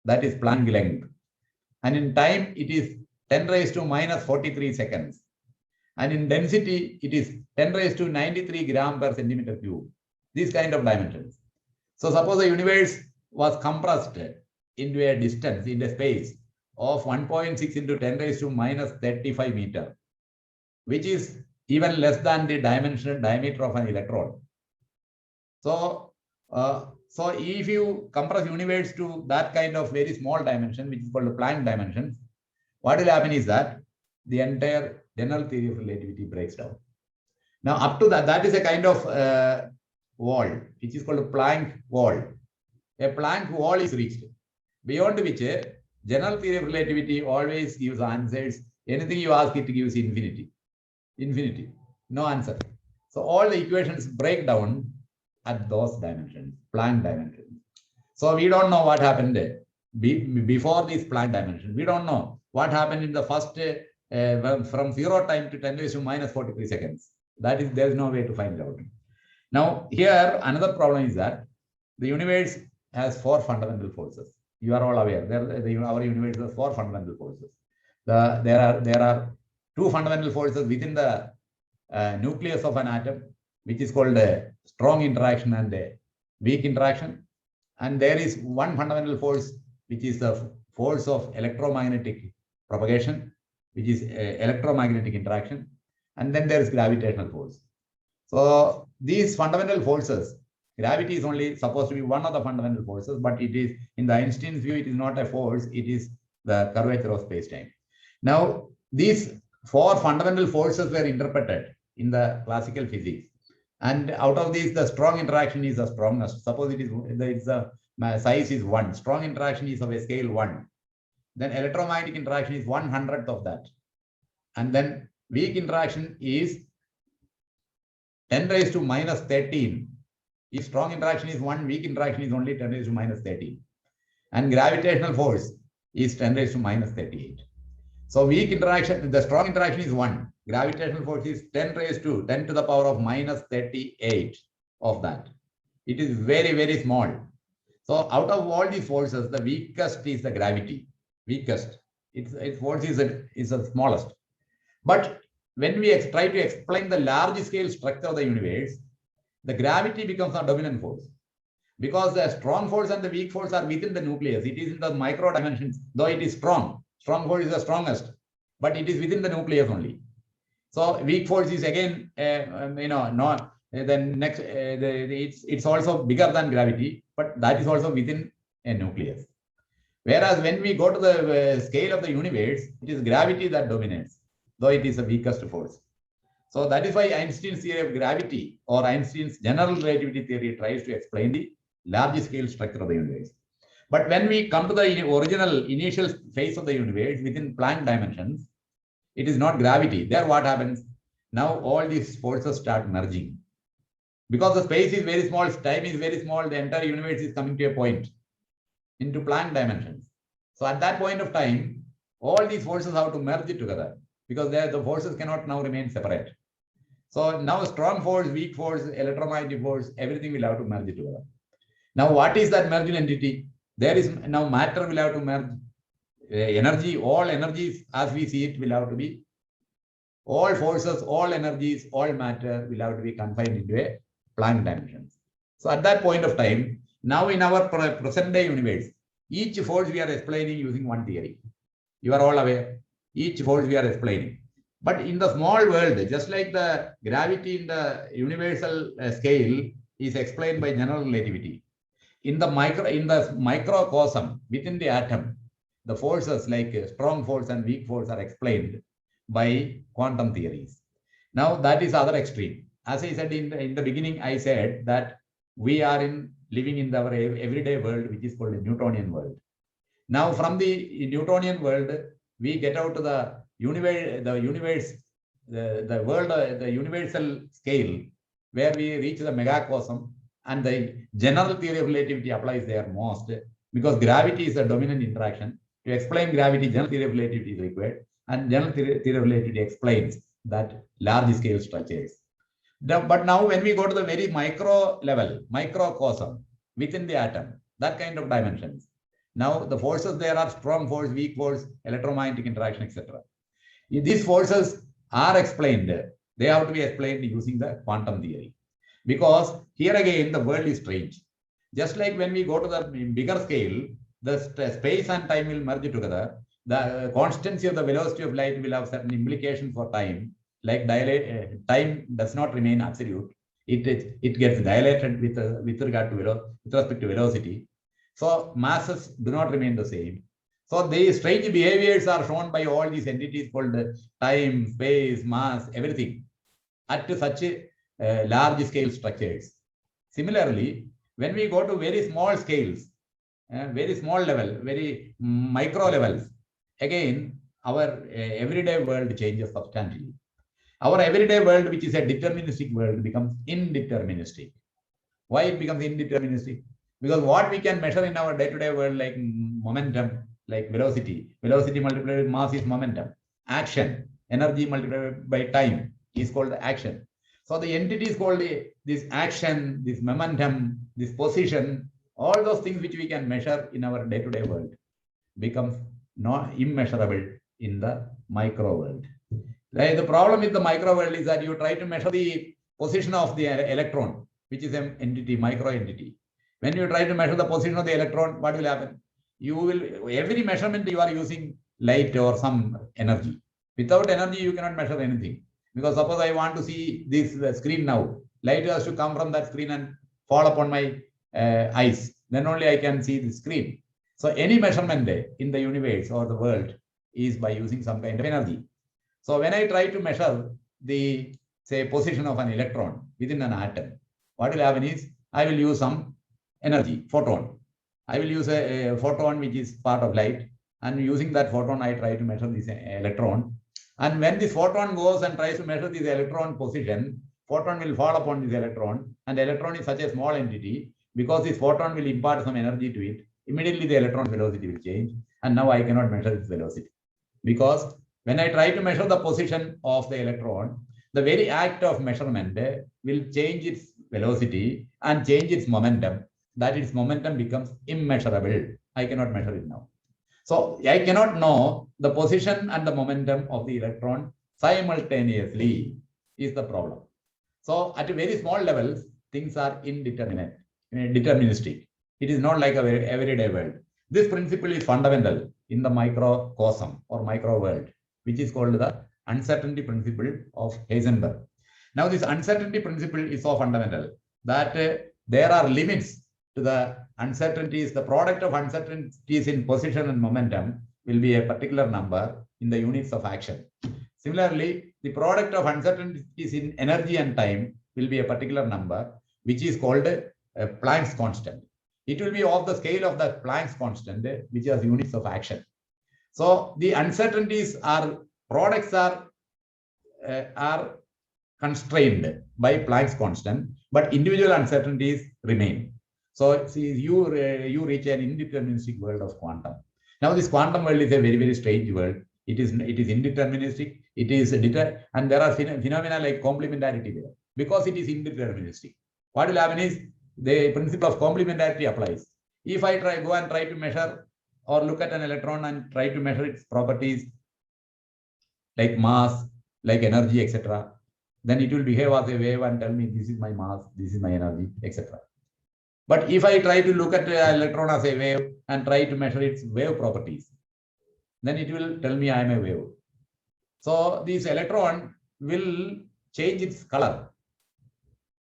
That is Planck length. And in time, it is 10 raised to minus 43 seconds. And in density, it is 10 raised to 93 gram per centimeter cube. These kind of dimensions. So suppose the universe was compressed into a distance, in a space of 1.6 into 10 raised to minus 35 meter, which is even less than the diameter of an electron. So So if you compress universe to that kind of very small dimension, which is called the Planck dimensions, what will happen is that the entire general theory of relativity breaks down. Now, up to that, that is a kind of wall, which is called a Planck wall. A Planck wall is reached, beyond which general theory of relativity always gives answers. Anything you ask, it gives infinity. Infinity, no answer. So all the equations break down at those dimensions, Planck dimensions. So we don't know what happened before this Planck dimension. We don't know what happened in the first from 0 time to 10 raised to minus 43 seconds. That is, there is no way to find it out. Now, here another problem is that the universe has 4 fundamental forces. You are all aware. Our universe has 4 fundamental forces. There are 2 fundamental forces within the nucleus of an atom, which is called a strong interaction and a weak interaction. And there is one fundamental force, which is the force of electromagnetic propagation, which is electromagnetic interaction. And then there is gravitational force. So these fundamental forces, gravity is only supposed to be one of the fundamental forces, but it is, in the Einstein's view, it is not a force, it is the curvature of space-time. Now, these 4 fundamental forces were interpreted in the classical physics. And out of these, the strong interaction is the strongest. Suppose it is the size is 1. Strong interaction is of a scale 1. Then electromagnetic interaction is 1/100th of that. And then weak interaction is 10 raised to minus 13. If strong interaction is 1, weak interaction is only 10 raised to minus 13. And gravitational force is 10 raised to minus 38. So weak interaction, the strong interaction is 1. Gravitational force is 10 raised to 10 to the power of minus 38 of that. It is very, very small. So out of all these forces, the weakest is the gravity. Weakest. Its force is the smallest. But when we try to explain the large scale structure of the universe, the gravity becomes the dominant force. Because the strong force and the weak force are within the nucleus. It is in the micro dimensions, though it is strong. Strong force is the strongest, but it is within the nucleus only. So weak force is again, not then next. It's also bigger than gravity, but that is also within a nucleus. Whereas when we go to the scale of the universe, it is gravity that dominates, though it is the weakest force. So that is why Einstein's theory of gravity or Einstein's general relativity theory tries to explain the large scale structure of the universe. But when we come to the original initial phase of the universe within Planck dimensions, it is not gravity. There what happens? Now all these forces start merging. Because the space is very small, time is very small, the entire universe is coming to a point into Planck dimensions. So at that point of time, all these forces have to merge together because the forces cannot now remain separate. So now strong force, weak force, electromagnetic force, everything will have to merge together. Now what is that merged entity? There is now matter will have to merge. Energy, all energies as we see it will have to be, all forces, all energies, all matter will have to be confined into a Planck dimensions. So at that point of time, now in our present day universe, each force we are explaining using one theory. You are all aware, each force we are explaining. But in the small world, just like the gravity in the universal scale is explained by general relativity, in the microcosm within the atom, the forces like strong force and weak force are explained by quantum theories. Now that is other extreme. As I said in the beginning, I said that we are living in our everyday world, which is called the Newtonian world. Now from the Newtonian world, we get out to the universe, the world, the universal scale, where we reach the megacosm, and the general theory of relativity applies there most, because gravity is a dominant interaction. To explain gravity, general theory of relativity is required, and general theory of relativity explains that large scale structures. But now when we go to the very micro level, microcosm within the atom, that kind of dimensions, now the forces there are strong force, weak force, electromagnetic interaction, etc. These forces are explained. They have to be explained using the quantum theory. Because here again, the world is strange. Just like when we go to the bigger scale, the space and time will merge together. The constancy of the velocity of light will have certain implications for time. Like time does not remain absolute. it gets dilated with regard to with respect to velocity. So masses do not remain the same. So these strange behaviors are shown by all these entities called time, space, mass, everything at such large scale structures. Similarly, when we go to very small scales, very small level, very micro levels, again, our everyday world changes substantially. Our everyday world, which is a deterministic world, becomes indeterministic. Why it becomes indeterministic? Because what we can measure in our day-to-day world, like momentum, like velocity multiplied with mass is momentum. Action, energy multiplied by time is called action. So the entity is called this action, this momentum, this position, all those things which we can measure in our day-to-day world becomes not immeasurable in the micro world. The problem with the micro world is that you try to measure the position of the electron, which is an entity, micro entity. When you try to measure the position of the electron, what will happen? You will, every measurement you are using light or some energy. Without energy, you cannot measure anything. Because suppose I want to see this screen now, light has to come from that screen and fall upon my eyes. Then only I can see the screen. So any measurement in the universe or the world is by using some kind of energy. So when I try to measure the, say, position of an electron within an atom, what will happen is I will use some energy, photon. I will use a photon which is part of light, and using that photon, I try to measure this electron. And when this photon goes and tries to measure this electron position, photon will fall upon this electron, and the electron is such a small entity, because this photon will impart some energy to it, immediately the electron velocity will change, and now I cannot measure its velocity. Because when I try to measure the position of the electron, the very act of measurement will change its velocity and change its momentum, that its momentum becomes immeasurable. I cannot measure it now. So I cannot know the position and the momentum of the electron simultaneously is the problem. So at a very small levels, things are indeterminate, deterministic. It is not like a very everyday world. This principle is fundamental in the microcosm or micro world, which is called the uncertainty principle of Heisenberg. Now, this uncertainty principle is so fundamental that there are limits to the uncertainties. The product of uncertainties in position and momentum will be a particular number in the units of action. Similarly, the product of uncertainties in energy and time will be a particular number, which is called Planck's constant. It will be of the scale of the Planck's constant, which is units of action. So the uncertainties are products are constrained by Planck's constant, but individual uncertainties remain. So see, you reach an indeterministic world of quantum. Now this quantum world is a very, very strange world. It is indeterministic. It is and there are phenomena like complementarity there because it is indeterministic. What will happen is the principle of complementarity applies. If I go and try to measure or look at an electron and try to measure its properties like mass, like energy, etc., then it will behave as a wave and tell me this is my mass, this is my energy, etc. But if I try to look at an electron as a wave and try to measure its wave properties, then it will tell me I am a wave. So this electron will change its color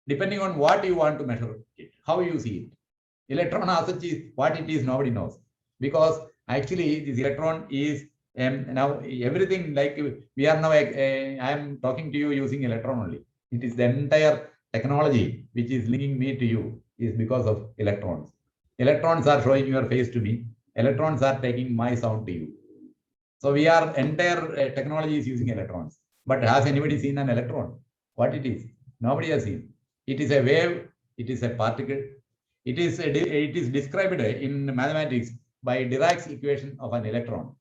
depending on what you want to measure it, how you see it. Electron as such is what it is, nobody knows. Because actually this electron is now everything like we are now, I am talking to you using electron only. It is the entire technology which is linking me to you is because of electrons. Electrons are showing your face to me. Electrons are taking my sound to you. So we are entire technology is using electrons. But has anybody seen an electron? What it is? Nobody has seen. It is a wave. It is a particle. It is described in mathematics by Dirac's equation of an electron.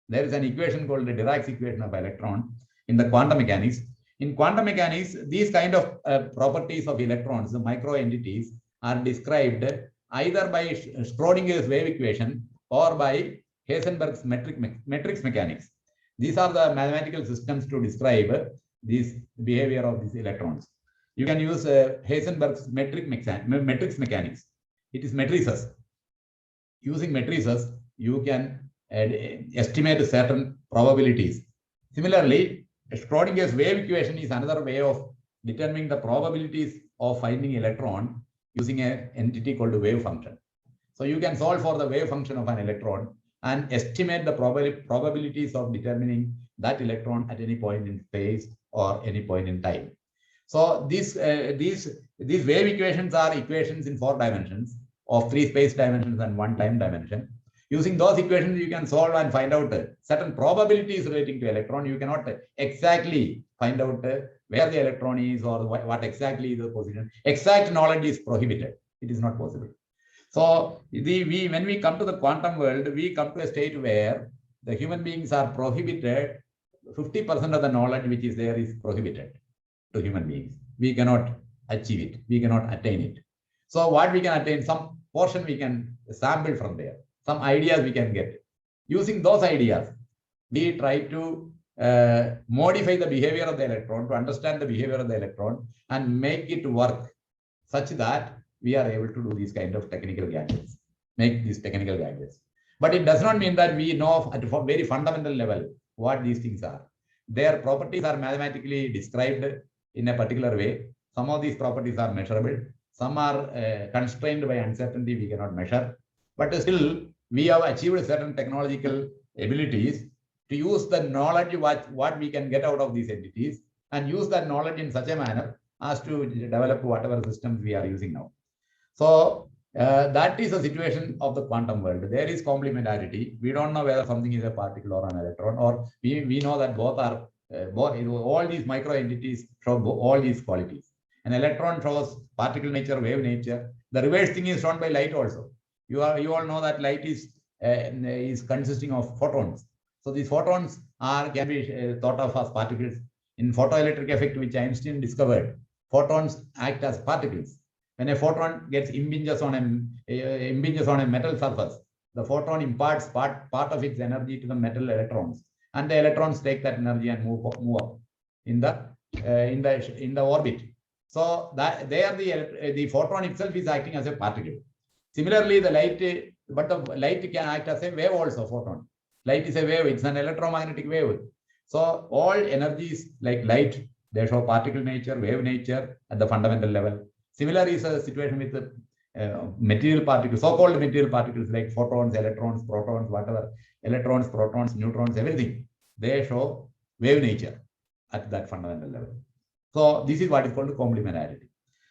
There is an equation called the Dirac's equation of electron in the quantum mechanics. In quantum mechanics, these kind of properties of electrons, the micro entities, are described either by Schrodinger's wave equation or by Heisenberg's matrix mechanics. These are the mathematical systems to describe this behavior of these electrons. You can use Heisenberg's matrix mechanics. It is matrices. Using matrices, you can estimate certain probabilities. Similarly, Schrodinger's wave equation is another way of determining the probabilities of finding electron using an entity called a wave function. So you can solve for the wave function of an electron and estimate the probabilities of determining that electron at any point in space or any point in time. So these wave equations are equations in 4 dimensions of 3 space dimensions and 1 time dimension. Using those equations, you can solve and find out certain probabilities relating to electron. You cannot exactly find out where the electron is or what exactly is the position. Exact knowledge is prohibited. It is not possible. So when we come to the quantum world, we come to a state where the human beings are prohibited. 50% of the knowledge which is there is prohibited to human beings. We cannot achieve it. We cannot attain it. So what we can attain, some portion we can sample from there. Some ideas we can get. Using those ideas, we try to modify the behavior of the electron, to understand the behavior of the electron and make it work such that we are able to do these kind of technical gadgets, make these technical gadgets. But it does not mean that we know at a very fundamental level what these things are. Their properties are mathematically described in a particular way. Some of these properties are measurable. Some are constrained by uncertainty we cannot measure. But still, we have achieved certain technological abilities to use the knowledge what we can get out of these entities and use that knowledge in such a manner as to develop whatever systems we are using now. So that is the situation of the quantum world. There is complementarity. We don't know whether something is a particle or an electron, or we know that both are all these micro entities show all these qualities. An electron shows particle nature, wave nature. The reverse thing is shown by light also. You all know that light is consisting of photons. So these photons can be thought of as particles. In photoelectric effect, which Einstein discovered, photons act as particles. When a photon gets impinges on a metal surface, the photon imparts part of its energy to the metal electrons, and the electrons take that energy and move up in the orbit. So that there the photon itself is acting as a particle. Similarly, the light, but the light can act as a wave also. Photon, light is a wave; it's an electromagnetic wave. So all energies like light, they show particle nature, wave nature at the fundamental level. Similar is a situation with the material particles, so-called material particles like photons, electrons, protons, whatever, electrons, protons, neutrons, everything. They show wave nature at that fundamental level. So this is what is called complementarity.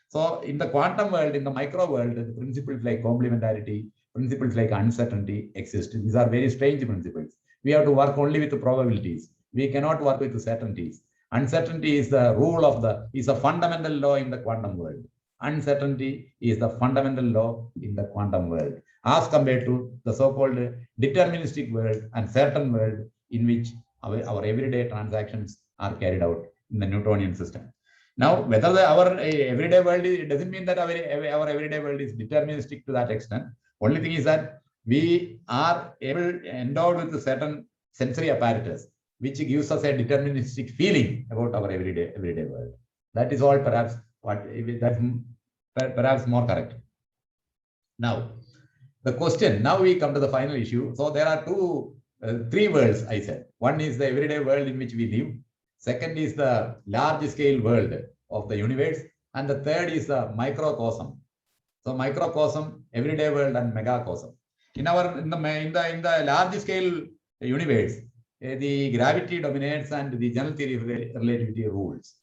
So in the quantum world, in the micro world, the principles like complementarity, principles like uncertainty exist. These are very strange principles. We have to work only with the probabilities. We cannot work with the certainties. Uncertainty is the rule of is a fundamental law in the quantum world. Uncertainty is the fundamental law in the quantum world, as compared to the so-called deterministic world and certain world in which our everyday transactions are carried out in the Newtonian system. Now, whether our everyday world it doesn't mean that our everyday world is deterministic to that extent. Only thing is that we are endowed with a certain sensory apparatus which gives us a deterministic feeling about our everyday world. That is all perhaps perhaps more correct. Now, the question. Now we come to the final issue. So there are three worlds. I said one is the everyday world in which we live. Second is the large-scale world of the universe, and the third is the microcosm. So microcosm, everyday world, and megacosm. In the large-scale universe, the gravity dominates and the general theory of relativity rules.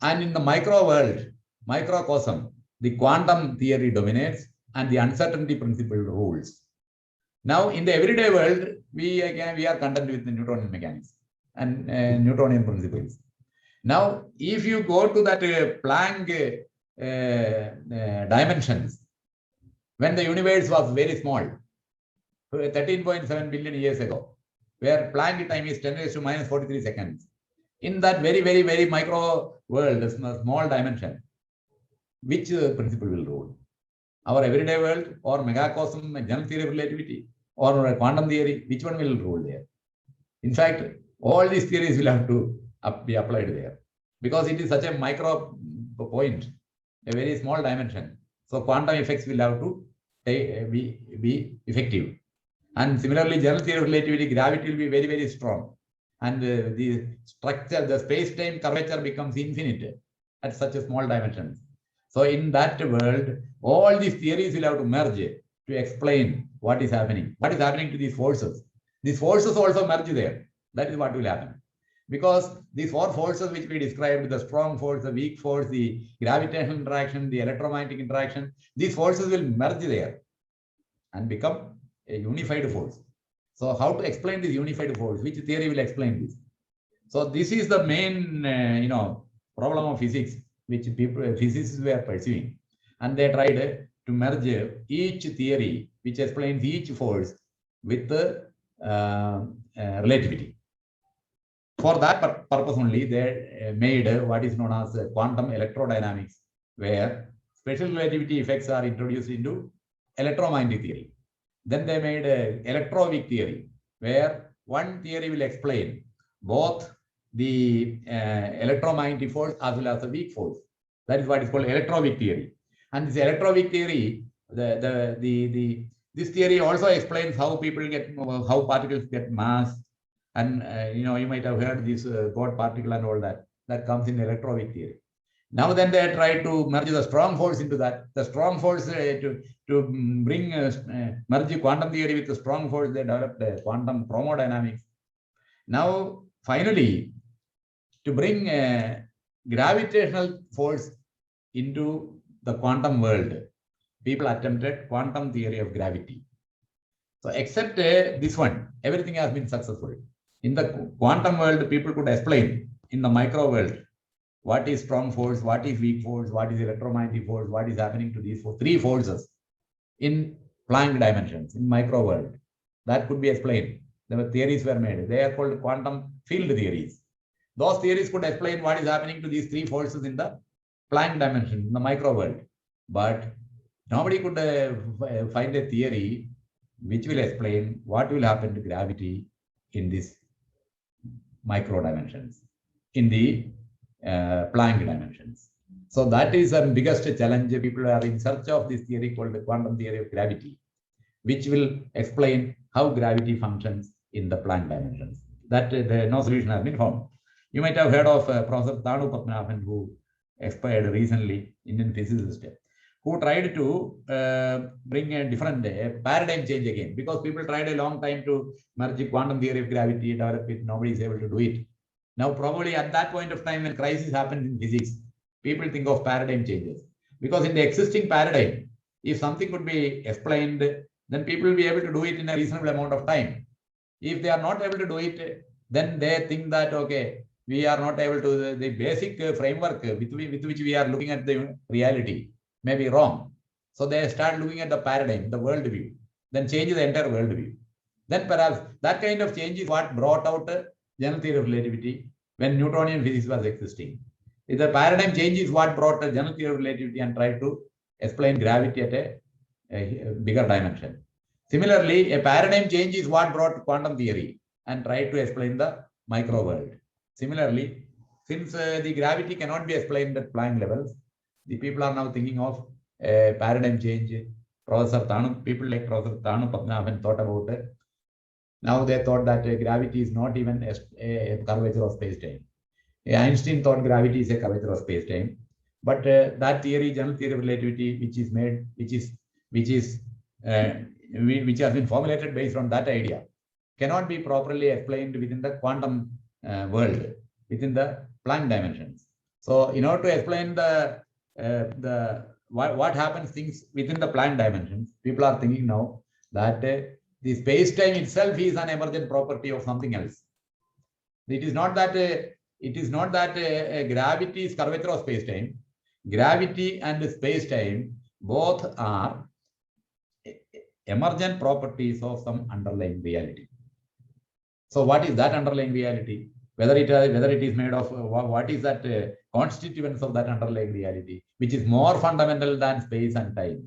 And in the micro world, microcosm, the quantum theory dominates and the uncertainty principle rules. Now, in the everyday world, we are content with the Newtonian mechanics and Newtonian principles. Now, if you go to that Planck dimensions, when the universe was very small, 13.7 billion years ago, where Planck time is 10 raised to minus 43 seconds. In that very, very, very micro world, a small dimension, which principle will rule? Our everyday world, or megacosm, general theory of relativity, or quantum theory, which one will rule there? In fact, all these theories will have to be applied there, because it is such a micro point, a very small dimension. So quantum effects will have to be effective. And similarly, general theory of relativity, gravity will be very, very strong. And the structure, the space-time curvature becomes infinite at such a small dimension. So in that world, all these theories will have to merge to explain what is happening. What is happening to these forces? These forces also merge there. That is what will happen. Because these four forces which we described, the strong force, the weak force, the gravitational interaction, the electromagnetic interaction, these forces will merge there and become a unified force. So how to explain this unified force? Which theory will explain this? So this is the main, problem of physics, which physicists were pursuing. And they tried to merge each theory, which explains each force with the relativity. For that purpose only, they made what is known as quantum electrodynamics, where special relativity effects are introduced into electromagnetic theory. Then they made electroweak theory, where one theory will explain both the electromagnetic force as well as the weak force. That is what is called electroweak theory. And this electroweak theory, this theory also explains how particles get mass. And you might have heard this God particle and all that. That comes in electroweak theory. Now then they try to merge the strong force into that. The strong force to bring merge quantum theory with the strong force, they developed quantum chromodynamics. Now finally, to bring gravitational force into the quantum world, people attempted quantum theory of gravity. So except this one, everything has been successful. In the quantum world, people could explain in the micro world what is strong force, what is weak force, what is electromagnetic force, what is happening to these three forces in Planck dimensions, in micro world. That could be explained. There were theories were made. They are called quantum field theories. Those theories could explain what is happening to these three forces in the Planck dimension, in the micro world. But nobody could find a theory which will explain what will happen to gravity in these micro dimensions, in the Planck dimensions. So that is the biggest challenge. People are in search of this theory called the quantum theory of gravity, which will explain how gravity functions in the Planck dimensions. That no solution has been found. You might have heard of Professor Thanu Padmanabhan, who expired recently, Indian physicist, who tried to bring a different paradigm change again, because people tried a long time to merge quantum theory of gravity, develop it, nobody is able to do it. Now, probably at that point of time when crisis happens in physics, people think of paradigm changes. Because in the existing paradigm, if something could be explained, then people will be able to do it in a reasonable amount of time. If they are not able to do it, then they think that, okay, we are not able to, the basic framework with which we are looking at the reality may be wrong. So they start looking at the paradigm, the worldview, then change the entire worldview. Then perhaps that kind of change is what brought out general theory of relativity when Newtonian physics was existing. If the paradigm change is what brought general theory of relativity and tried to explain gravity at a bigger dimension. Similarly, a paradigm change is what brought quantum theory and tried to explain the micro world. Similarly, since the gravity cannot be explained at Planck levels, the people are now thinking of a paradigm change. People like Professor Thanu Padmanabhan thought about it. Now they thought that gravity is not even a curvature of space-time. Einstein thought gravity is a curvature of space-time. But that theory, general theory of relativity, which has been formulated based on that idea, cannot be properly explained within the quantum world, within the Planck dimensions. So, in order to explain what happens things within the Planck dimensions, people are thinking now that the space-time itself is an emergent property of something else. It is not that gravity is curvature of space-time. Gravity and space-time both are emergent properties of some underlying reality. So what is that underlying reality? Whether it is made of what is that constituents of that underlying reality, which is more fundamental than space and time,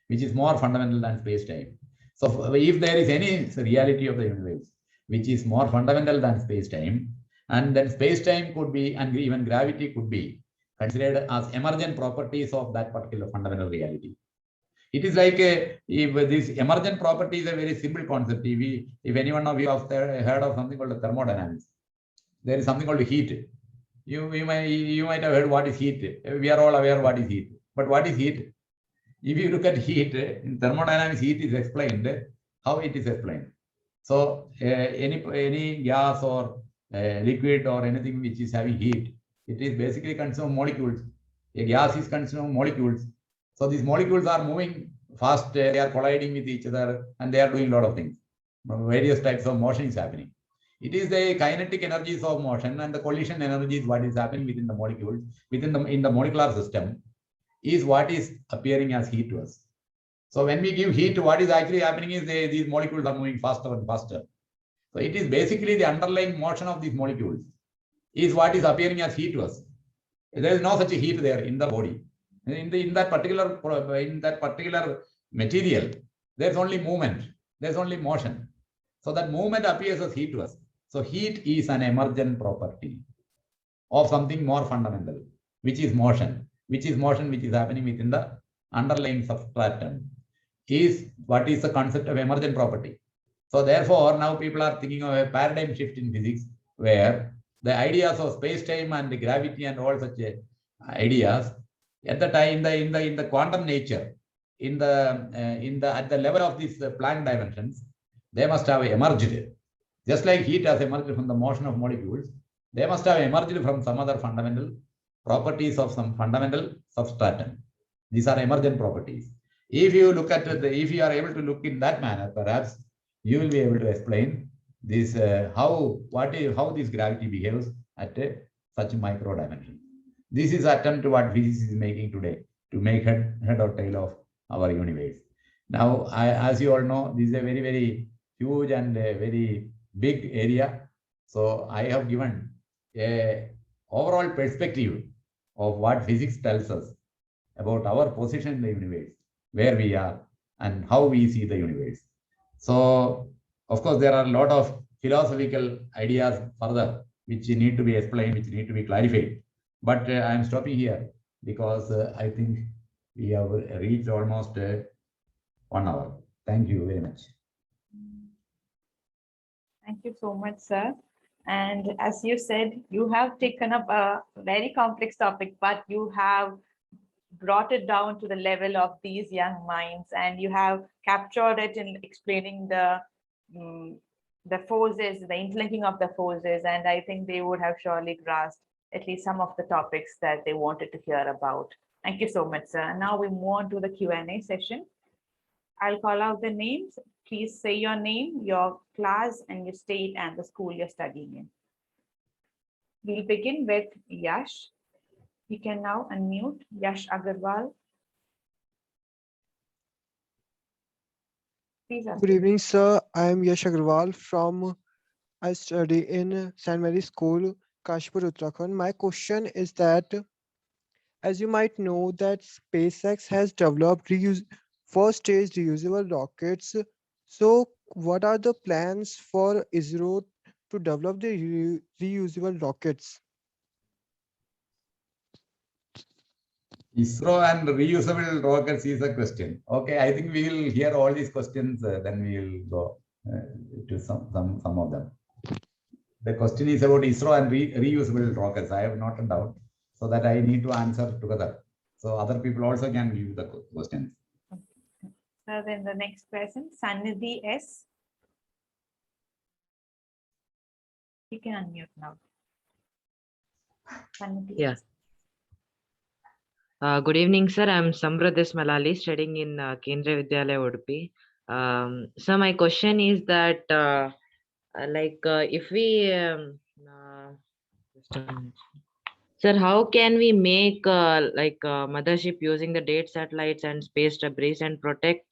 which is more fundamental than space-time. So if there is any reality of the universe which is more fundamental than space-time, and then space-time could be, and even gravity could be considered as emergent properties of that particular fundamental reality. It is like if this emergent property is a very simple concept. If anyone of you have heard of something called thermodynamics, there is something called heat. You might have heard what is heat. We are all aware what is heat. But what is heat? If you look at heat, in thermodynamics, heat is explained. How it is explained? So any gas or liquid or anything which is having heat, it is basically consume molecules. A gas is consuming molecules. So these molecules are moving fast, they are colliding with each other, and they are doing a lot of things. Various types of motion is happening. It is the kinetic energies of motion and the collision energy is what is happening within the molecules, in the molecular system, is what is appearing as heat to us. So when we give heat, what is actually happening is these molecules are moving faster and faster. So it is basically the underlying motion of these molecules is what is appearing as heat to us. There is no such heat there in the body. In that particular material, there's only movement, there's only motion. So that movement appears as heat to us. So heat is an emergent property of something more fundamental, which is motion, which is happening within the underlying substratum. Is what is the concept of emergent property. So therefore, now people are thinking of a paradigm shift in physics, where the ideas of space-time and the gravity and all such ideas at the time in the quantum nature, at the level of these Planck dimensions, they must have emerged. Just like heat has emerged from the motion of molecules, they must have emerged from some other fundamental properties of some fundamental substratum. These are emergent properties. If you look at if you are able to look in that manner, perhaps you will be able to explain this how this gravity behaves at such micro dimension. This is attempt to what physics is making today to make head or tail of our universe. Now, as you all know, this is a very, very huge and a very big area. So I have given a overall perspective of what physics tells us about our position in the universe, where we are and how we see the universe. So, of course, there are a lot of philosophical ideas further which need to be explained, which need to be clarified. But I am stopping here because I think we have reached almost 1 hour. Thank you very much. Thank you so much, sir. And as you said, you have taken up a very complex topic, but you have brought it down to the level of these young minds, and you have captured it in explaining the forces, the interlinking of the forces, and I think they would have surely grasped at least some of the topics that they wanted to hear about. Thank you so much, sir. And now we move on to the Q&A session. I'll call out the names. Please say your name, your class, and your state and the school you're studying in. We'll begin with Yash. You can now unmute Yash Agarwal. Please ask. Good evening, sir. I am Yash Agarwal from, I study in St. Mary's School, Kashpur, Uttarakhand. My question is that, as you might know, that SpaceX has developed first stage reusable rockets. So what are the plans for ISRO to develop the reusable rockets? ISRO and reusable rockets is a question. Okay, I think we will hear all these questions, then we will go to some of them. The question is about ISRO and reusable rockets. I have noted down so that I need to answer together. So other people also can give the questions. So then the next person, Sanidhi S. You can unmute now. Sanidhi Yeah. S. Good evening, sir. I'm Samradis Malali, studying in Kendriya Vidyalaya, Udupi. So my question is that, if we, sir, how can we make mothership using the date satellites and space debris and protect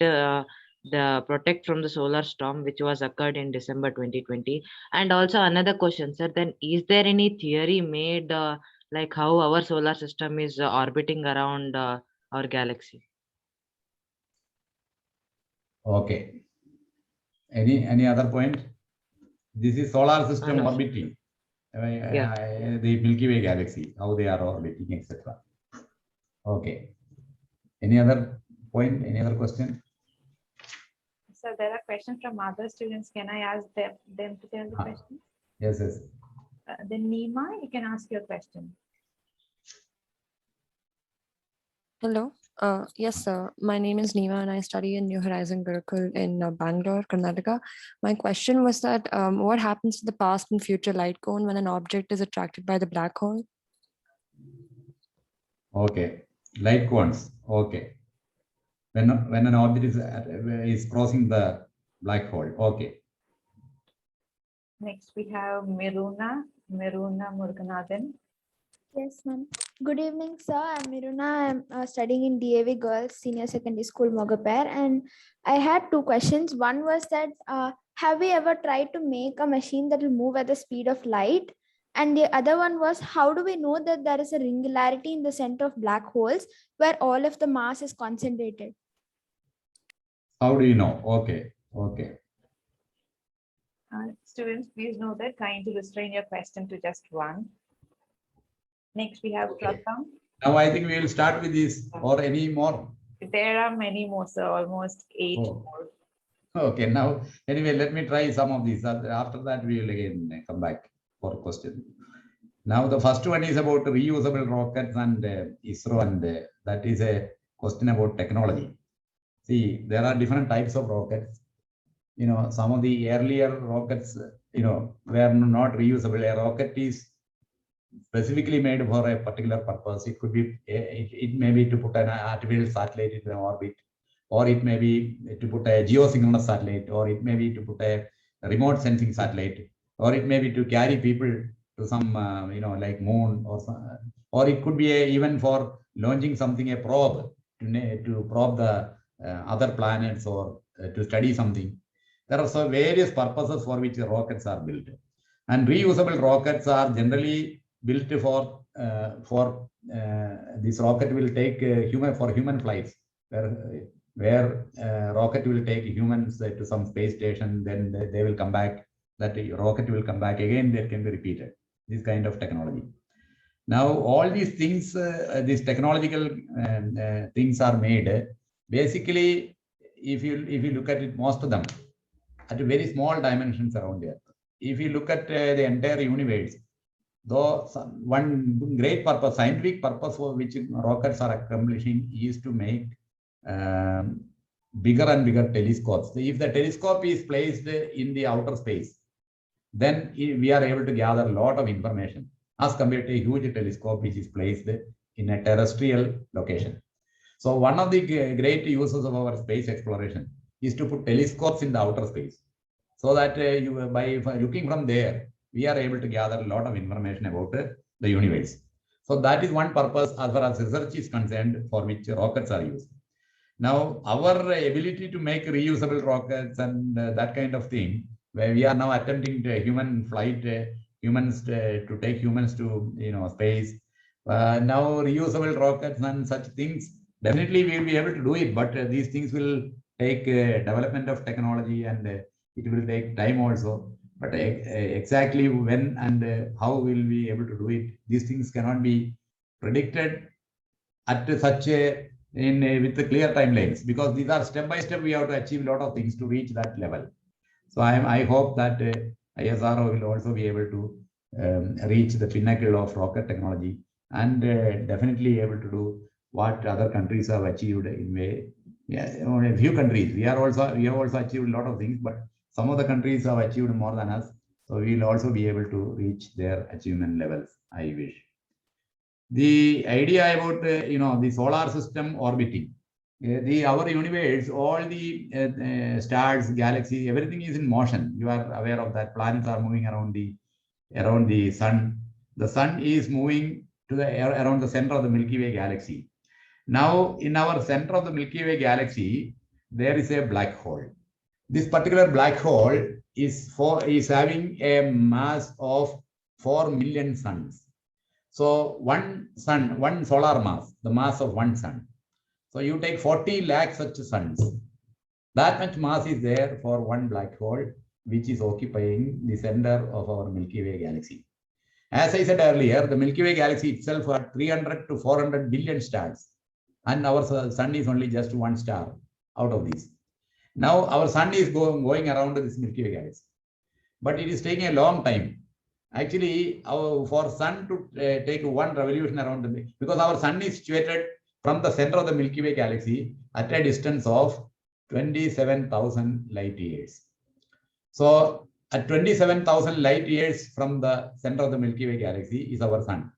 from the solar storm which was occurred in December 2020? And also another question, sir. Then is there any theory made like how our solar system is orbiting around our galaxy? Okay. Any other point? This is solar system No, sir. orbiting. Yeah. The Milky Way galaxy, how they are orbiting, etc. Okay. Any other point? Any other question? So there are questions from other students. Can I ask them to tell the questions? Yes, yes. Then Nima, you can ask your question. Hello. Yes, sir. My name is Neema and I study in New Horizon Gurukul in Bangalore, Karnataka. My question was that what happens to the past and future light cone when an object is attracted by the black hole? Okay, light cones. Okay, when an object is crossing the black hole. Okay. Next, we have Miruna Muruganathan. Yes, ma'am. Good evening, sir. I'm Miruna. I'm studying in DAV Girls Senior Secondary School, Mogapair. And I had two questions. One was that have we ever tried to make a machine that will move at the speed of light? And the other one was, how do we know that there is a ringularity in the center of black holes where all of the mass is concentrated? How do you know? Okay, okay. Students, please know that kindly restrain your question to just one. Next, we have Pratham. Now I think we will start with this or any more. There are many more, sir, almost 8 Oh. more. Okay, now anyway, let me try some of these. After that, we will again come back for question. Now the first one is about reusable rockets and ISRO, and that is a question about technology. See, there are different types of rockets. You know, some of the earlier rockets, you know, were not reusable. A rocket is specifically made for a particular purpose. It could be, it may be to put an artificial satellite in orbit, or it may be to put a geosynchronous satellite, or it may be to put a remote sensing satellite, or it may be to carry people to some, you know, like moon, or it could be even for launching something, a probe to probe the other planets, or to study something. There are so various purposes for which rockets are built, and reusable rockets are generally built for this rocket will take human flights, where rocket will take humans to some space station, then they will come back. That rocket will come back again. That can be repeated. This kind of technology. Now all these things, these technological things are made. Basically, if you look at it, most of them at very small dimensions around the Earth. If you look at the entire universe, though one great purpose, scientific purpose for which rockets are accomplishing is to make bigger and bigger telescopes. If the telescope is placed in the outer space, then we are able to gather a lot of information as compared to a huge telescope which is placed in a terrestrial location. So one of the great uses of our space exploration is to put telescopes in the outer space, so that by looking from there, we are able to gather a lot of information about the universe. So that is one purpose as far as research is concerned, for which rockets are used. Now, our ability to make reusable rockets and that kind of thing, where we are now attempting to human flight, humans to take humans to space. Now, reusable rockets and such things, definitely we will be able to do it, but these things will take development of technology, and it will take time also. But exactly when and how will we be able to do it, these things cannot be predicted at such a with the clear timelines, because these are step by step. We have to achieve a lot of things to reach that level. So I hope that ISRO will also be able to reach the pinnacle of rocket technology, and definitely able to do what other countries have achieved in way. Yeah, a few countries. We have also achieved a lot of things, but some of the countries have achieved more than us. So we will also be able to reach their achievement levels, I wish. The idea about the solar system orbiting, our universe, all the stars, galaxies, everything is in motion. You are aware of that. Planets are moving around the sun. The sun is moving to around the center of the Milky Way galaxy. Now, in our center of the Milky Way galaxy, there is a black hole. This particular black hole is having a mass of 4 million suns. So one sun, one solar mass, the mass of one sun. So you take 40 lakh such suns. That much mass is there for one black hole, which is occupying the center of our Milky Way galaxy. As I said earlier, the Milky Way galaxy itself has 300 to 400 billion stars, and our sun is only just one star out of these. Now our sun is going around this Milky Way galaxy, but it is taking a long time. Actually, for sun to take one revolution around because our sun is situated from the center of the Milky Way galaxy at a distance of 27,000 light years. So at 27,000 light years from the center of the Milky Way galaxy is our sun.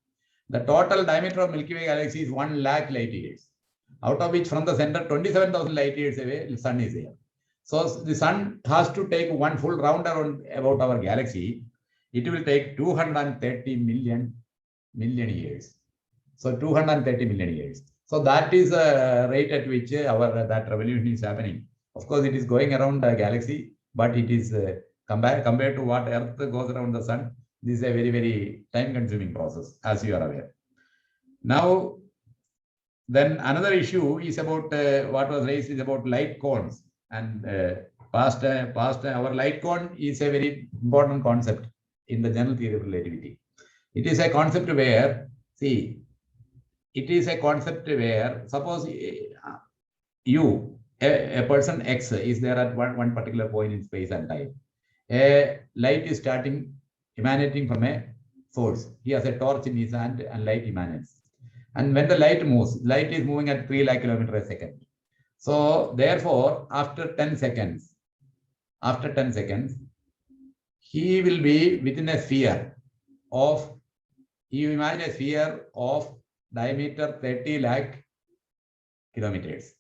The total diameter of Milky Way galaxy is 1 lakh light years, out of which from the center 27,000 light years away, the sun is there. So the sun has to take one full round around about our galaxy. It will take 230 million years. So 230 million years. So that is a rate at which that revolution is happening. Of course, it is going around the galaxy, but it is compared to what Earth goes around the sun. This is a very, very time-consuming process, as you are aware. Now, then another issue is about what was raised is about light cones. And past our light cone is a very important concept in the general theory of relativity. It is a concept where, see, it is a concept where suppose you, a person X is there at one particular point in space and time. A light is emanating from a source. He has a torch in his hand and light emanates. And when the light moves, light is moving at 3 lakh kilometers a second. So therefore, after 10 seconds, he will be within a sphere of, you imagine a sphere of diameter 30 lakh kilometers.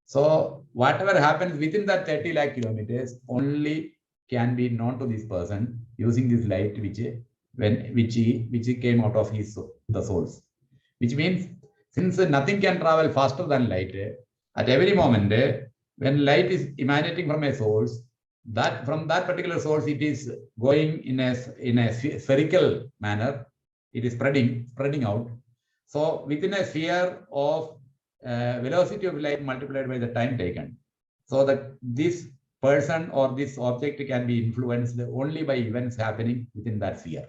So whatever happens within that 30 lakh kilometers only can be known to this person using this light which came out of the source. Which means since nothing can travel faster than light, at every moment when light is emanating from a source, that from that particular source it is going in a spherical manner. It is spreading out. So within a sphere of velocity of light multiplied by the time taken, so that this person or this object can be influenced only by events happening within that sphere.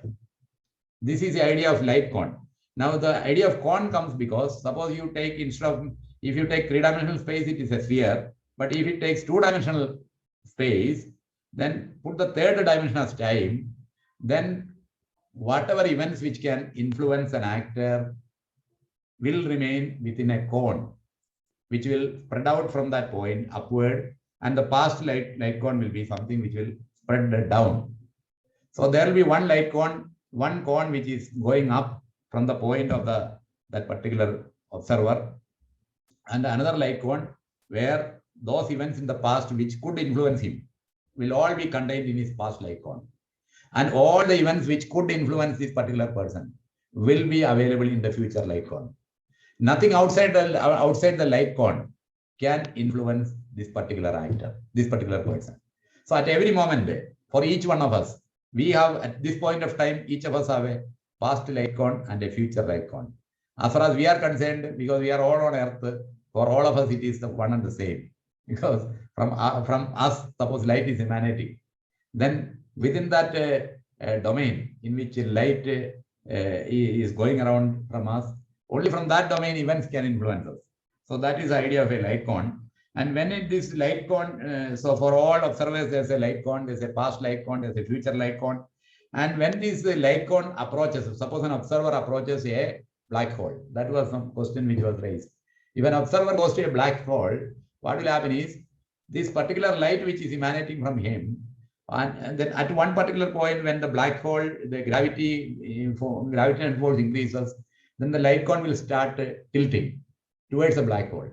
This is the idea of light cone. Now the idea of cone comes because suppose you take, instead of, if you take 3-dimensional space, it is a sphere. But if it takes 2-dimensional space, then put the 3rd dimension as time, then whatever events which can influence an actor will remain within a cone, which will spread out from that point upward, and the past light cone will be something which will spread down. So there will be one cone which is going up from the point of that particular observer, and another light cone where those events in the past which could influence him will all be contained in his past light cone. And all the events which could influence this particular person will be available in the future light cone. Nothing outside the light cone can influence this particular actor, this particular person. So at every moment, for each one of us, we have at this point of time, each of us have a past light cone and a future light cone. As far as we are concerned, because we are all on Earth, for all of us it is the one and the same. Because from us, suppose light is emanating, then within that domain in which light is going around from us, only from that domain events can influence us. So that is the idea of a light cone. And when this light cone, so for all observers, there's a light cone, there's a past light cone, there's a future light cone. And when this light cone approaches, suppose an observer approaches a black hole, that was some question which was raised. If an observer goes to a black hole, what will happen is this particular light which is emanating from him, and then at one particular point when the black hole, the gravitational force increases, then the light cone will start tilting towards the black hole.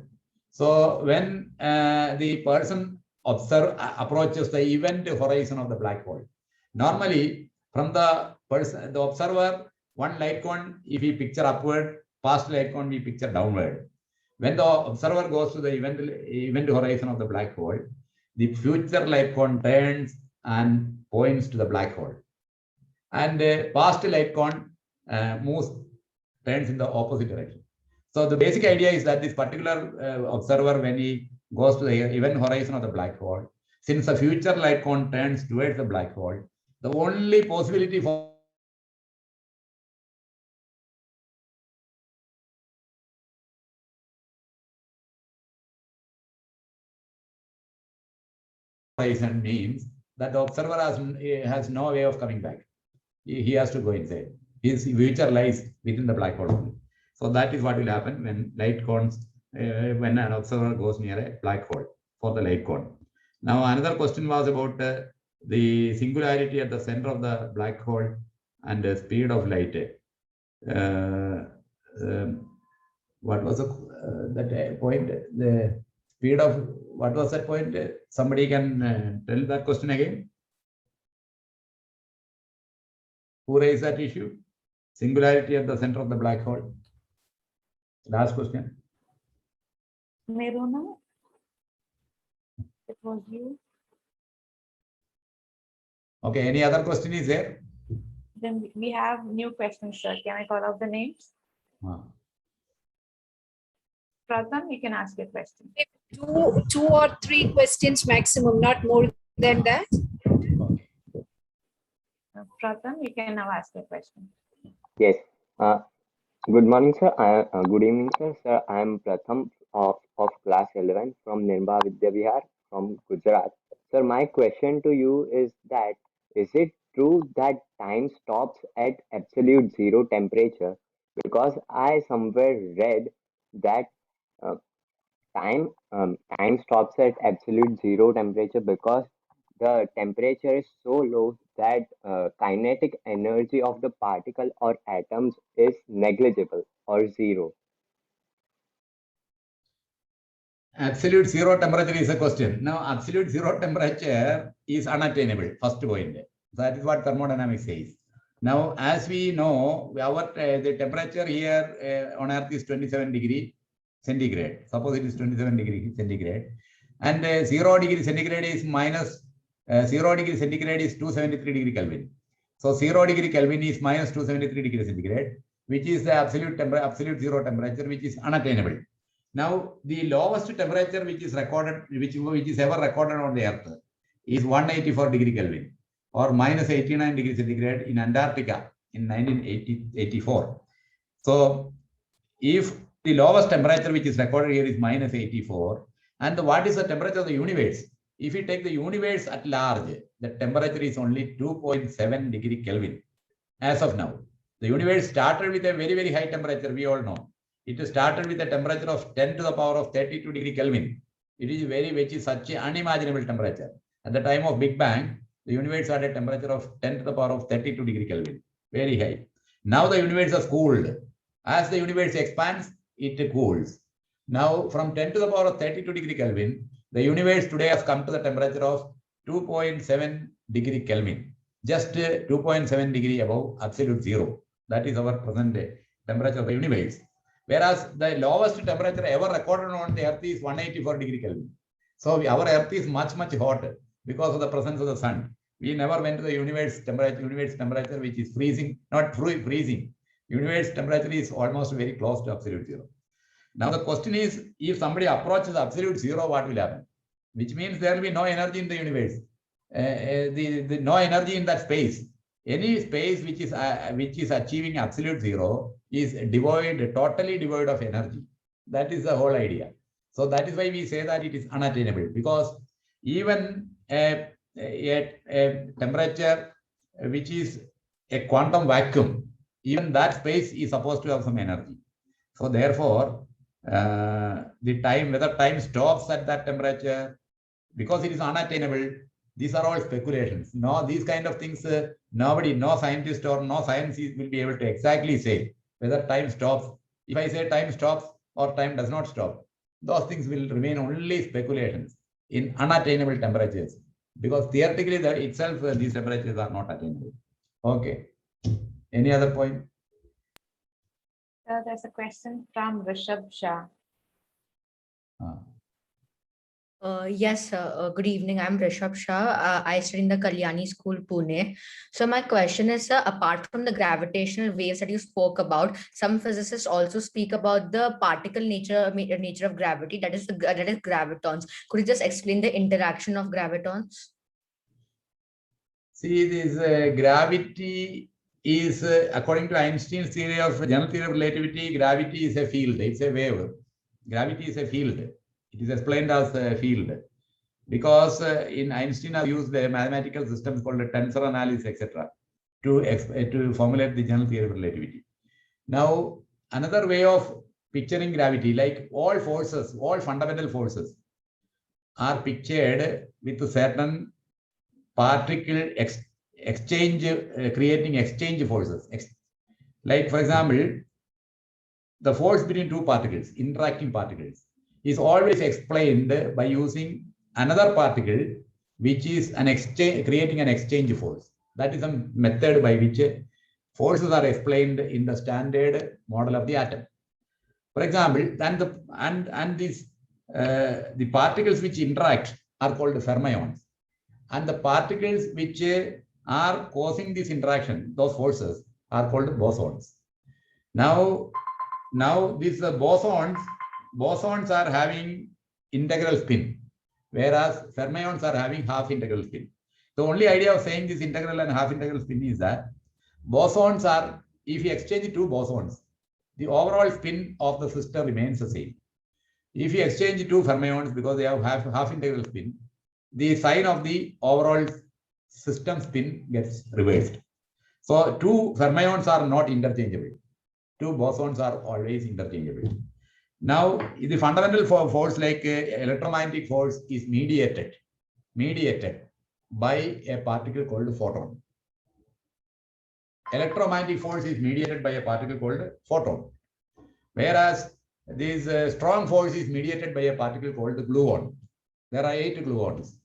So when the person approaches the event horizon of the black hole, normally from the observer, one light cone, if we picture upward, past light cone we picture downward. When the observer goes to the event horizon of the black hole, the future light cone turns and points to the black hole. And the past light cone turns in the opposite direction. So the basic idea is that this particular observer, when he goes to the event horizon of the black hole, since the future light cone turns towards the black hole, the only possibility for horizon means that the observer has no way of coming back. He has to go inside. His future lies within the black hole. So that is what will happen when light cones, when an observer goes near a black hole for the light cone. Now, another question was about the singularity at the center of the black hole and the speed of light. What was that point? The speed of, what was that point? Somebody can tell that question again? Who raised that issue? Singularity at the center of the black hole. Last question. Meruna, it was you. Okay, any other question is there? Then we have new questions, sir. Can I call out the names? Pratham, you can ask your question. Two or three questions maximum, not more than that. Pratham, you can now ask your question. Yes. Good morning, sir. Good evening, sir. Sir, I am Pratham of class 11 from Nirma Vidya Vihar from Gujarat. Sir, my question to you is that, is it true that time stops at absolute zero temperature? Because I somewhere read that time stops at absolute zero temperature because the temperature is so low that kinetic energy of the particle or atoms is negligible or zero. Absolute zero temperature is a question. Now, absolute zero temperature is unattainable, first point. That is what thermodynamics says. Now, as we know, the temperature here on Earth is 27 degree centigrade. Suppose it is 27 degree centigrade. And 0 degree centigrade is minus 0 degree centigrade is 273 degree Kelvin. So 0 degree Kelvin is minus 273 degree centigrade, which is the absolute zero temperature, which is unattainable. Now, the lowest temperature which is recorded, which is ever recorded on the Earth, is 184 degree Kelvin or minus 89 degree centigrade in Antarctica in 1984. So, if the lowest temperature which is recorded here is minus 84, and what is the temperature of the universe? If you take the universe at large, the temperature is only 2.7 degree Kelvin as of now. The universe started with a very, very high temperature, we all know. It started with a temperature of 10 to the power of 32 degree Kelvin. It is which is such an unimaginable temperature. At the time of Big Bang, the universe had a temperature of 10 to the power of 32 degree Kelvin, very high. Now the universe has cooled. As the universe expands, it cools. Now from 10 to the power of 32 degree Kelvin, the universe today has come to the temperature of 2.7 degree Kelvin, just 2.7 degree above absolute zero. That is our present temperature of the universe. Whereas the lowest temperature ever recorded on the Earth is 184 degree Kelvin. So our Earth is much, much hotter because of the presence of the sun. We never went to the universe temperature which is freezing, not freezing. Universe temperature is almost very close to absolute zero. Now the question is, if somebody approaches absolute zero, what will happen? Which means there will be no energy in the universe, no energy in that space. Any space which is achieving absolute zero is totally devoid of energy. That is the whole idea. So that is why we say that it is unattainable, because even a temperature which is a quantum vacuum, even that space is supposed to have some energy. So therefore, whether time stops at that temperature, because it is unattainable, these are all speculations. No, these kind of things, nobody, no scientist or no science will be able to exactly say whether time stops. If I say time stops or time does not stop, those things will remain only speculations in unattainable temperatures, because theoretically itself these temperatures are not attainable. Okay. Any other point? There's a question from Rishabh Shah. Yes, good evening. I'm Rishabh Shah. I study in the Kalyani School, Pune. So my question is, apart from the gravitational waves that you spoke about, some physicists also speak about the particle nature of gravity, that is gravitons. Could you just explain the interaction of gravitons? See, this gravity is, according to Einstein's theory of general theory of relativity, gravity is a field. It's a wave. Gravity is a field. It is explained as a field because in Einstein have used a mathematical system called a tensor analysis, etc., to formulate the general theory of relativity. Now, another way of picturing gravity, like all forces, all fundamental forces are pictured with certain particle exchange, creating exchange forces. Like for example, the force between two particles, interacting particles, is always explained by using another particle, which is an exchange, creating an exchange force. That is a method by which forces are explained in the standard model of the atom. For example, the particles which interact are called fermions, and the particles which are causing this interaction, those forces, are called bosons. Now these bosons are having integral spin, whereas fermions are having half integral spin. The only idea of saying this integral and half integral spin is that bosons are, if you exchange two bosons, the overall spin of the system remains the same. If you exchange two fermions, because they have half integral spin, the sign of the overall system spin gets reversed. So two fermions are not interchangeable. Two bosons are always interchangeable. Now, the fundamental force like electromagnetic force is mediated by a particle called photon. Electromagnetic force is mediated by a particle called photon, whereas this strong force is mediated by a particle called gluon. There are 8 gluons.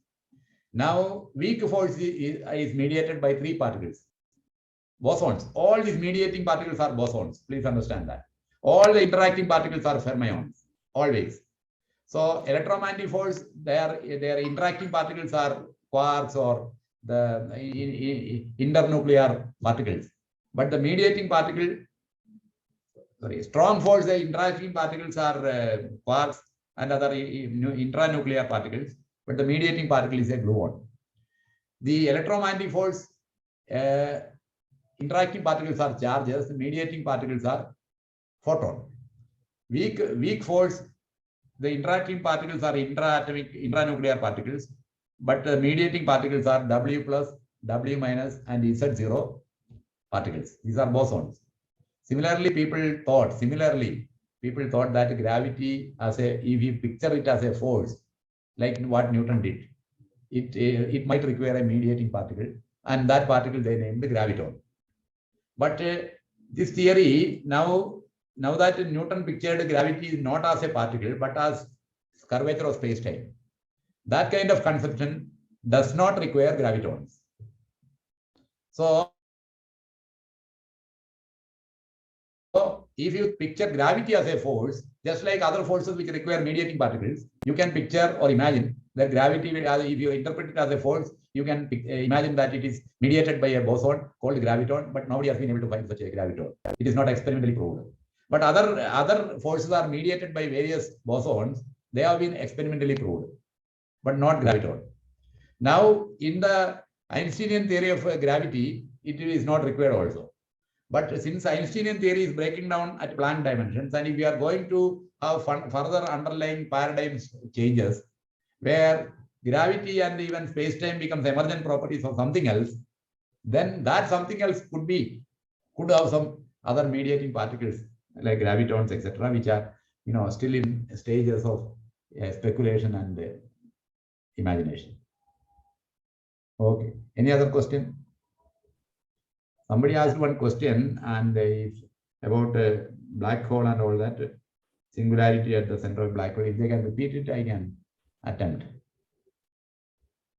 Now, weak force is mediated by 3 particles. Bosons. All these mediating particles are bosons. Please understand that. All the interacting particles are fermions, always. So electromagnetic force, their interacting particles are quarks or the internuclear particles. But the mediating particle, strong force, the interacting particles are quarks and other intranuclear particles. But the mediating particle is a gluon. The electromagnetic force, interacting particles are charges, the mediating particles are photon. Weak force, the interacting particles are intranuclear particles, but the mediating particles are W plus, W minus, and Z0 particles. These are bosons. Similarly, people thought that gravity, as if you picture it as a force, like what Newton did, it might require a mediating particle, and that particle they named the graviton. But this theory, now that Newton pictured gravity not as a particle, but as curvature of space-time, that kind of conception does not require gravitons. So, if you picture gravity as a force, just like other forces which require mediating particles, you can picture or imagine that gravity, if you interpret it as a force, you can imagine that it is mediated by a boson called graviton, but nobody has been able to find such a graviton. It is not experimentally proved. But other forces are mediated by various bosons. They have been experimentally proved, but not graviton. Now, in the Einsteinian theory of gravity, it is not required also. But since Einsteinian theory is breaking down at Planck dimensions, and if we are going to have further underlying paradigms changes, where gravity and even space-time becomes emergent properties of something else, then that something else could have some other mediating particles like gravitons, etc., which are still in stages of speculation and imagination. Okay. Any other question? Somebody asked one question, and it's about a black hole and all that, singularity at the center of black hole. If they can repeat it, I can attempt.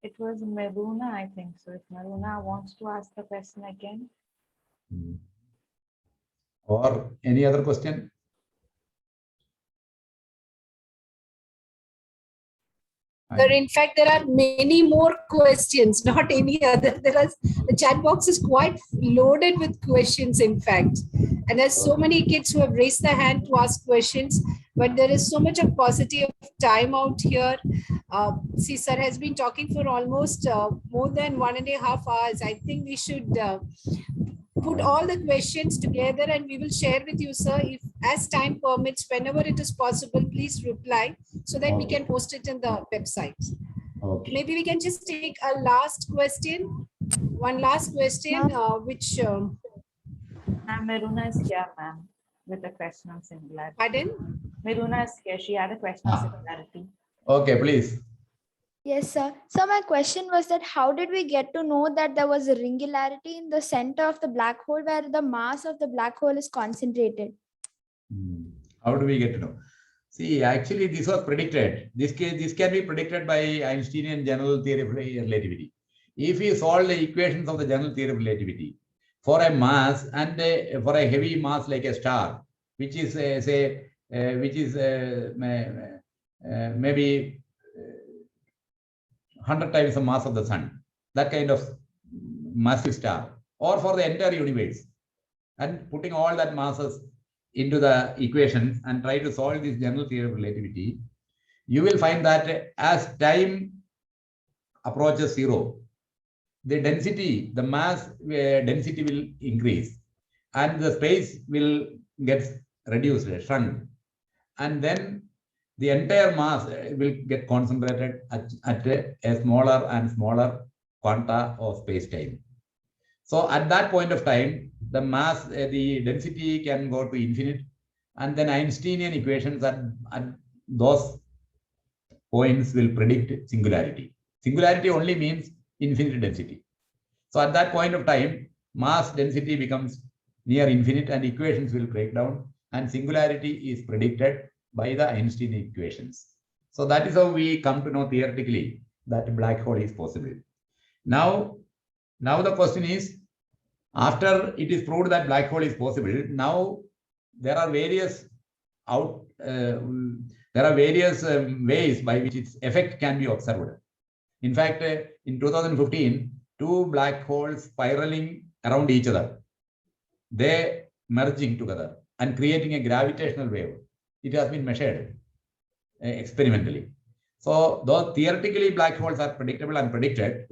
It was Maruna, I think. So if Maruna wants to ask the question again. Or any other question? In fact, there are many more questions, not any other. The chat box is quite loaded with questions, in fact. And there's so many kids who have raised their hand to ask questions, but there is so much of paucity of time out here. See, sir has been talking for almost more than 1.5 hours. I think we should put all the questions together and we will share with you, sir. If as time permits, whenever it is possible, please reply so that we can post it in the website. Okay. Maybe we can just take a last question. One last question, which... Maruna is here, ma'am. with a question on singularity. Pardon? Miruna is here. She had a question on Ah. singularity. Okay, please. Yes, sir. So my question was that how did we get to know that there was a ringularity in the center of the black hole where the mass of the black hole is concentrated? How do we get to know? See, actually, this was predicted. This can be predicted by Einsteinian general theory of relativity. If we solve the equations of the general theory of relativity for a mass and for a heavy mass like a star, which is maybe 100 times the mass of the sun, that kind of massive star, or for the entire universe, and putting all that masses into the equations and try to solve this general theory of relativity, you will find that as time approaches zero, the density, the mass density will increase and the space will get reduced, shrunk. And then the entire mass will get concentrated at a smaller and smaller quanta of space-time. So at that point of time, the mass, the density can go to infinite, and then Einsteinian equations at those points will predict singularity. Singularity only means infinite density. So at that point of time, mass density becomes near infinite and equations will break down, and singularity is predicted by the Einstein equations. So that is how we come to know theoretically that black hole is possible. Now the question is, after it is proved that black hole is possible, now there are various ways by which its effect can be observed. In fact, in 2015, two black holes spiraling around each other, they merging together and creating a gravitational wave. It has been measured experimentally. So though theoretically black holes are predictable and predicted,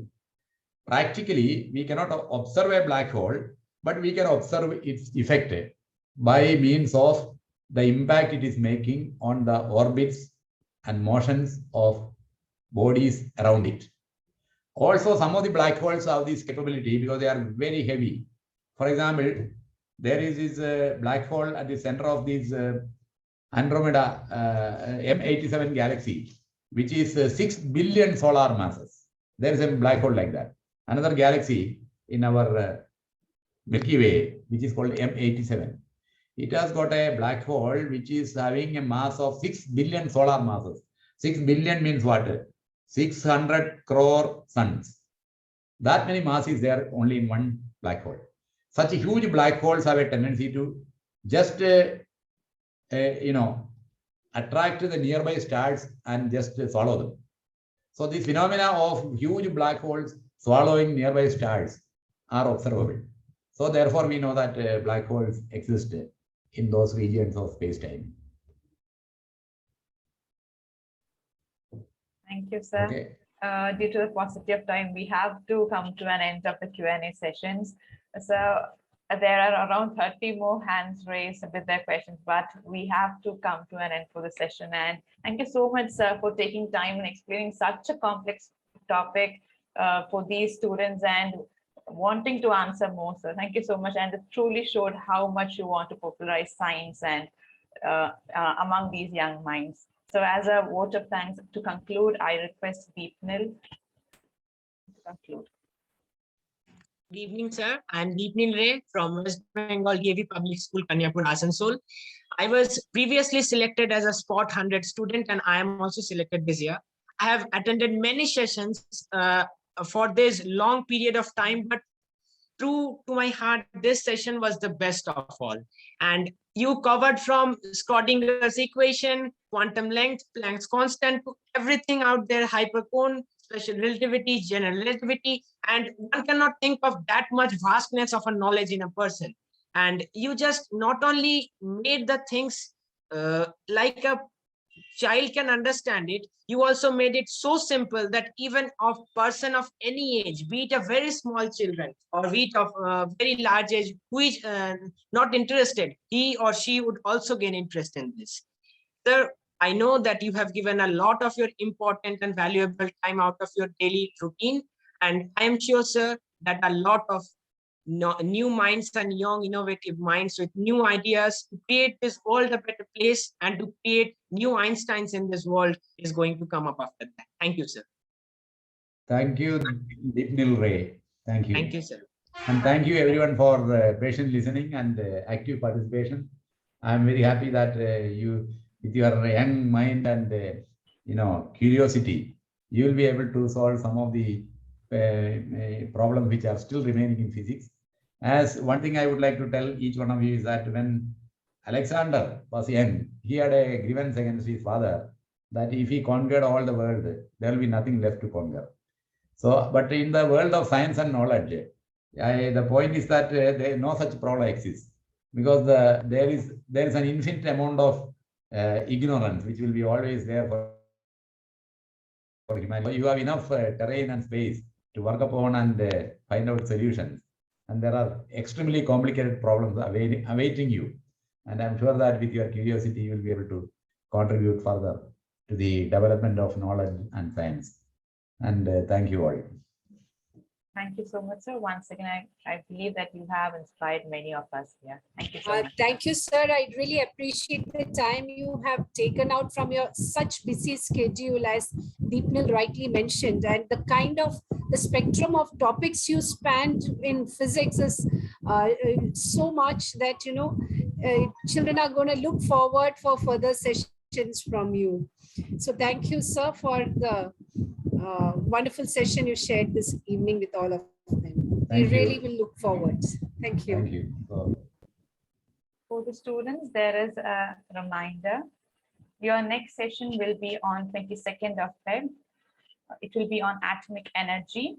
practically we cannot observe a black hole, but we can observe its effect by means of the impact it is making on the orbits and motions of bodies around it. Also, some of the black holes have this capability because they are very heavy. For example, there is this black hole at the center of this Andromeda M87 galaxy, which is 6 billion solar masses. There is a black hole like that. Another galaxy in our Milky Way, which is called M87. It has got a black hole which is having a mass of 6 billion solar masses. 6 billion means what? 600 crore suns. That many mass is there only in one black hole. Such huge black holes have a tendency to just attract the nearby stars and just swallow them. So the phenomena of huge black holes swallowing nearby stars are observable. So therefore, we know that black holes exist in those regions of space-time. Thank you, sir. Okay. Due to the paucity of time, we have to come to an end of the Q&A sessions. So there are around 30 more hands raised with their questions, but we have to come to an end for the session. And thank you so much, sir, for taking time and explaining such a complex topic for these students and wanting to answer more, sir. Thank you so much. And it truly showed how much you want to popularize science and among these young minds. So as a vote of thanks to conclude, I request Deepnil to conclude. Good evening, sir. I'm Deepnil Ray from West Bengal DAV Public School, Kanyapur, Asansol. I was previously selected as a Spot 100 student, and I am also selected this year. I have attended many sessions for this long period of time, but true to my heart, this session was the best of all. And you covered from Schrodinger's equation, quantum length, Planck's constant, to everything out there, hypercone, special relativity, general relativity, and one cannot think of that much vastness of a knowledge in a person. And you just not only made the things like a child can understand it, you also made it so simple that even a person of any age, be it a very small children or be it of very large age, who is not interested, he or she would also gain interest in this. Sir, I know that you have given a lot of your important and valuable time out of your daily routine, and I am sure, sir, that a lot of new minds and young innovative minds with new ideas to create this world a better place and to create new Einsteins in this world is going to come up after that. Thank you, sir. Thank you, Dipnil Ray. Thank you. Thank you, sir. And thank you everyone for patient listening and active participation. I'm very happy that you, with your young mind and curiosity, you will be able to solve some of the problems which are still remaining in physics. As one thing I would like to tell each one of you is that when Alexander was young, he had a grievance against his father that if he conquered all the world, there will be nothing left to conquer. So, but in the world of science and knowledge, the point is that no such problem exists, because there is an infinite amount of ignorance which will be always there for humanity. So you have enough terrain and space to work upon and find out solutions. And there are extremely complicated problems awaiting you. And I'm sure that with your curiosity, you will be able to contribute further to the development of knowledge and science. And thank you all. Thank you so much, sir. Once again, I believe that you have inspired many of us here. Thank you so much. Thank you, sir. I really appreciate the time you have taken out from your such busy schedule, as Deepnil rightly mentioned, and the kind of the spectrum of topics you spanned in physics is so much that, children are going to look forward for further sessions from you. So thank you, sir, for the wonderful session you shared this evening with all of them. We really will look forward. Thank you. Thank you. For the students, there is a reminder. Your next session will be on 22nd of Feb. It will be on atomic energy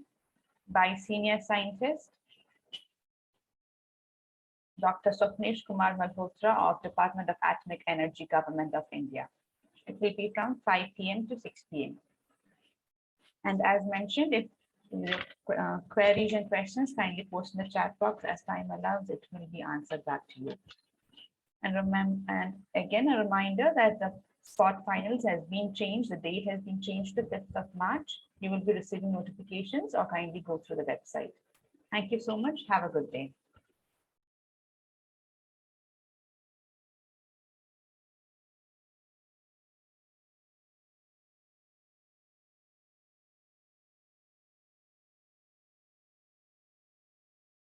by senior scientist Dr. Swapnesh Kumar Malhotra of Department of Atomic Energy, Government of India. It will be from 5 p.m. to 6 p.m. And as mentioned, if queries and questions, kindly post in the chat box. As time allows, it will be answered back to you. And again, a reminder that the spot finals has been changed. The date has been changed to 5th of March. You will be receiving notifications, or kindly go through the website. Thank you so much. Have a good day.